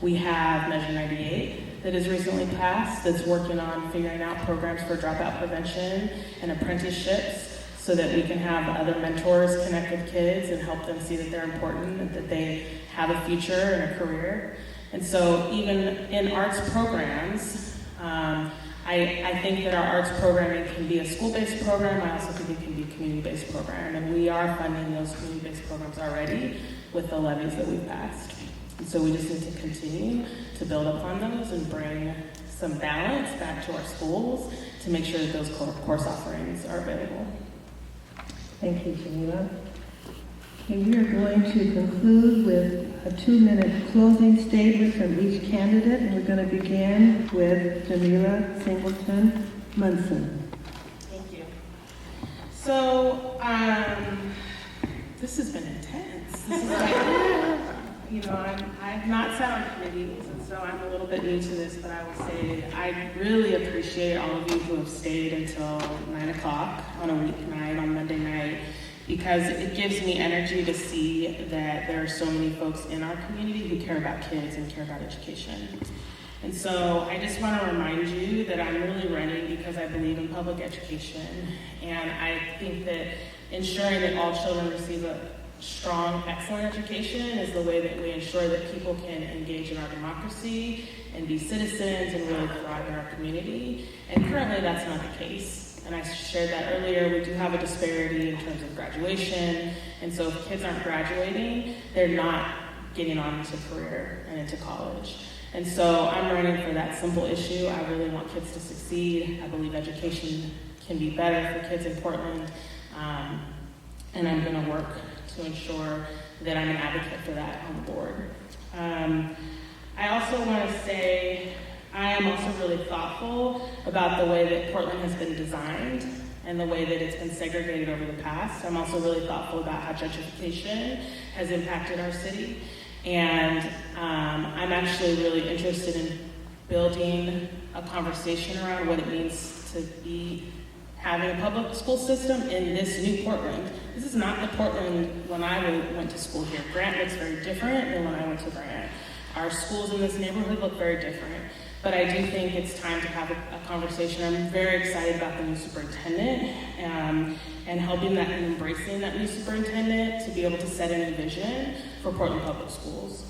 Speaker 2: We have Measure 98 that has recently passed that's working on figuring out programs for dropout prevention and apprenticeships so that we can have other mentors connect with kids and help them see that they're important and that they have a future and a career. And so even in arts programs, I think that our arts programming can be a school-based program. I also think it can be a community-based program. And we are funding those community-based programs already with the levies that we've passed. And so we just need to continue to build upon those and bring some balance back to our schools to make sure that those course offerings are available.
Speaker 3: Thank you, Jamila. Okay, we are going to conclude with a 2-minute closing statement from each candidate, and we're going to begin with Jamila Singleton-Munson.
Speaker 2: Thank you. So, this has been intense. This is like, I've not sat on committees, and so I'm a little bit new to this, but I will say I really appreciate all of you who have stayed until 9 o'clock on a weeknight, on Monday night, because it gives me energy to see that there are so many folks in our community who care about kids and care about education. And so I just want to remind you that I'm really running because I believe in public education, and I think that ensuring that all children receive a strong, excellent education is the way that we ensure that people can engage in our democracy and be citizens and really thrive in our community. And currently that's not the case. And I shared that earlier, we do have a disparity in terms of graduation. And so if kids aren't graduating, they're not getting on into career and into college. And so I'm running for that simple issue. I really want kids to succeed. I believe education can be better for kids in Portland. And I'm gonna work to ensure that I'm an advocate for that on the board. I also want to say I am also really thoughtful about the way that Portland has been designed and the way that it's been segregated over the past. I'm also really thoughtful about how gentrification has impacted our city. And I'm actually really interested in building a conversation around what it means to be having a public school system in this new Portland. This is not the Portland when I went to school here. Grant looks very different than when I went to Grant. Our schools in this neighborhood look very different. But I do think it's time to have a conversation. I'm very excited about the new superintendent and helping that and embracing that new superintendent to be able to set a new vision for Portland Public Schools.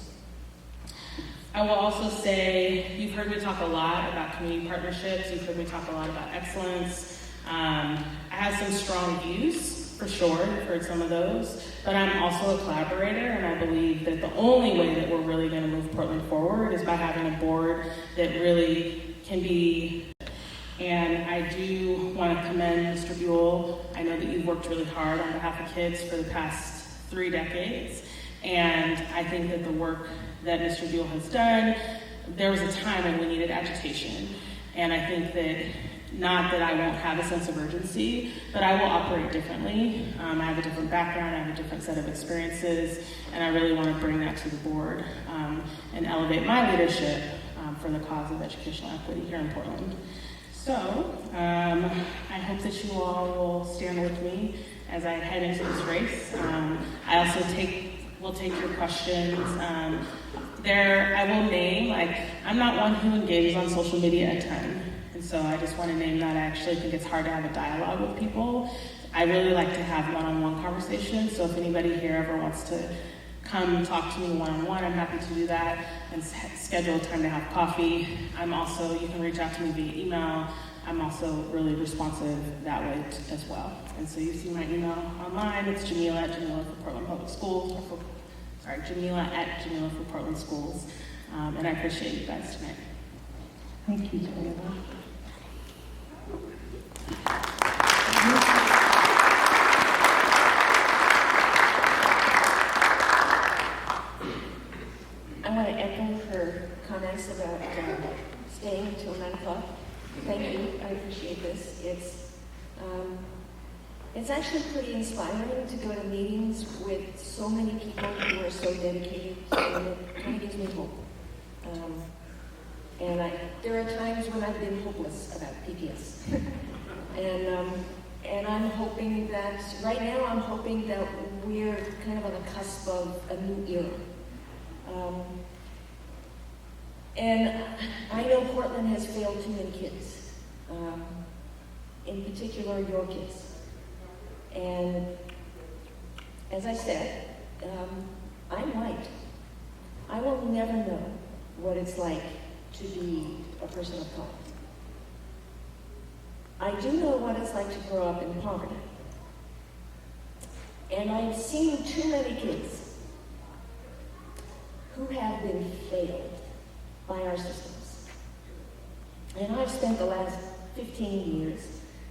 Speaker 2: I will also say, you've heard me talk a lot about community partnerships. You've heard me talk a lot about excellence. I have some strong views, for sure, you've heard some of those, but I'm also a collaborator, and I believe that the only way that we're really going to move Portland forward is by having a board that really can be. And I do want to commend Mr. Buell. I know that you've worked really hard on behalf of kids for the past 3 decades, and I think that the work that Mr. Buell has done, there was a time when we needed agitation, and I think that not that I won't have a sense of urgency, but I will operate differently. I have a different background, I have a different set of experiences, and I really want to bring that to the board and elevate my leadership for the cause of educational equity here in Portland. So I hope that you all will stand with me as I head into this race. I also will take your questions. I will name, I'm not one who engages on social media a ton. So I just want to name that. I actually think it's hard to have a dialogue with people. I really like to have one-on-one conversations. So if anybody here ever wants to come talk to me one-on-one, I'm happy to do that and schedule a time to have coffee. You can reach out to me via email. I'm also really responsive that way as well. And so you see my email online. It's Jamila at Jamila for Portland Public Schools. Jamila at Jamila for Portland Schools. And I appreciate you guys tonight.
Speaker 3: Thank you, Jamila.
Speaker 4: I want to echo her comments about staying until 9 o'clock. Thank you. I appreciate this. It's actually pretty inspiring to go to meetings with so many people who are so dedicated, and it kind of gives me hope. There are times when I've been hopeless about PPS. And I'm hoping that, right now I'm hoping that we're kind of on the cusp of a new era. And I know Portland has failed too many kids, in particular your kids. And as I said, I'm white. I will never know what it's like to be a person of color. I do know what it's like to grow up in poverty. And I've seen too many kids who have been failed by our systems. And I've spent the last 15 years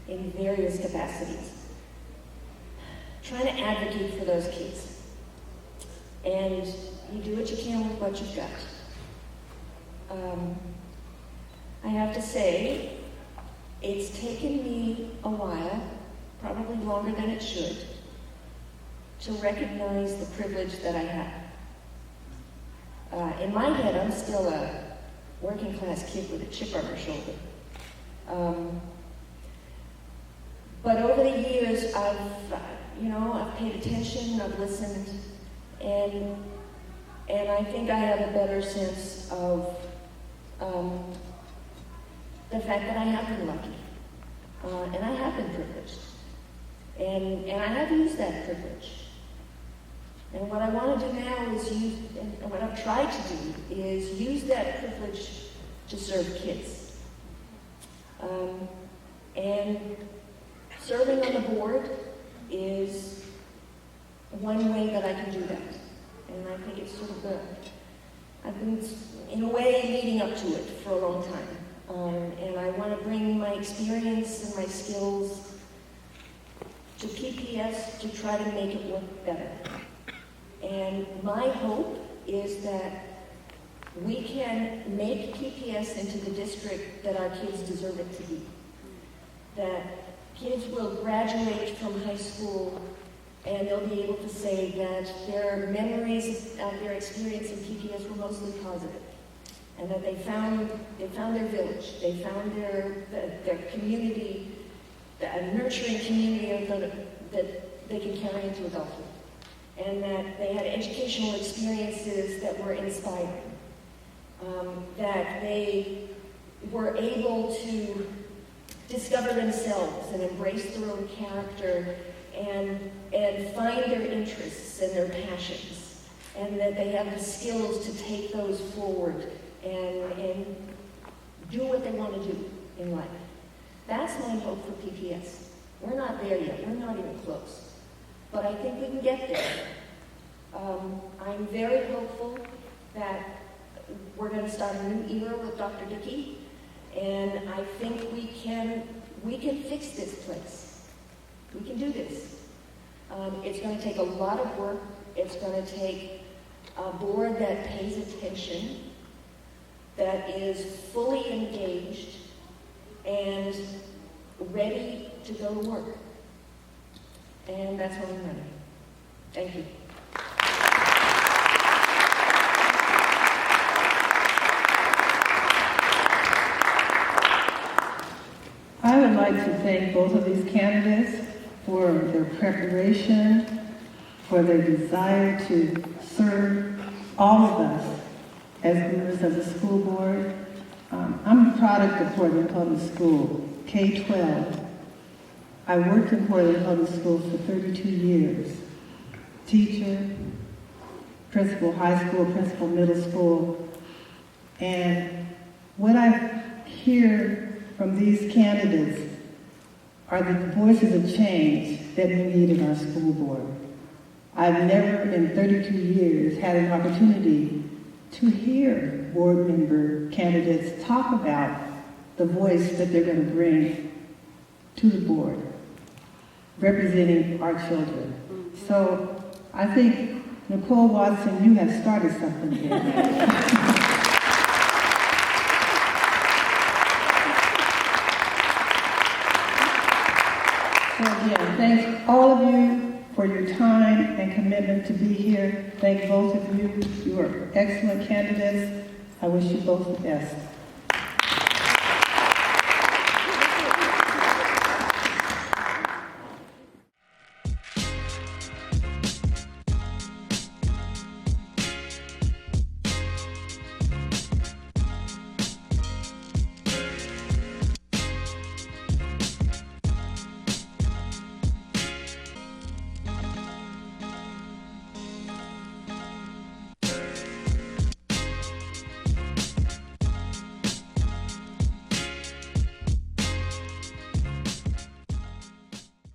Speaker 4: in various capacities trying to advocate for those kids. And you do what you can with what you've got. I have to say, it's taken me a while, probably longer than it should, to recognize the privilege that I have. In my head, I'm still a working class kid with a chip on her shoulder. But over the years, I've paid attention, I've listened, and I think I have a better sense of the fact that I have been lucky, and I have been privileged, and I have used that privilege. And what I want to do now is and what I've tried to do is use that privilege to serve kids. And serving on the board is one way that I can do that. And I think it's sort of I've been, in a way, leading up to it for a long time. And I want to bring my experience and my skills to PPS to try to make it work better. And my hope is that we can make PPS into the district that our kids deserve it to be. That kids will graduate from high school and they'll be able to say that their memories of their experience in PPS were mostly positive. And that they found their village, they found their community, a nurturing community that they can carry into adulthood. And that they had educational experiences that were inspiring. That they were able to discover themselves and embrace their own character and find their interests and their passions. And that they have the skills to take those forward and do what they want to do in life. That's my hope for PPS. We're not there yet. We're not even close. But I think we can get there. I'm very hopeful that we're going to start a new era with Dr. Dickey, and I think we can fix this place. We can do this. It's going to take a lot of work. It's going to take a board that pays attention, that is fully engaged and ready to go to work. And that's what I'm running. Thank you.
Speaker 3: I would like to thank both of these candidates for their preparation, for their desire to serve all of us as members of the school board. I'm a product of Portland Public School, K-12. I worked in Portland Public Schools for 32 years. Teacher, principal high school, principal middle school. And what I hear from these candidates are the voices of change that we need in our school board. I've never in 32 years had an opportunity to hear board member candidates talk about the voice that they're going to bring to the board, representing our children. So I think, Nicole Watson, you have started something here. So again, thanks all of you for your time and commitment to be here. Thank both of you. You are excellent candidates. I wish you both the best.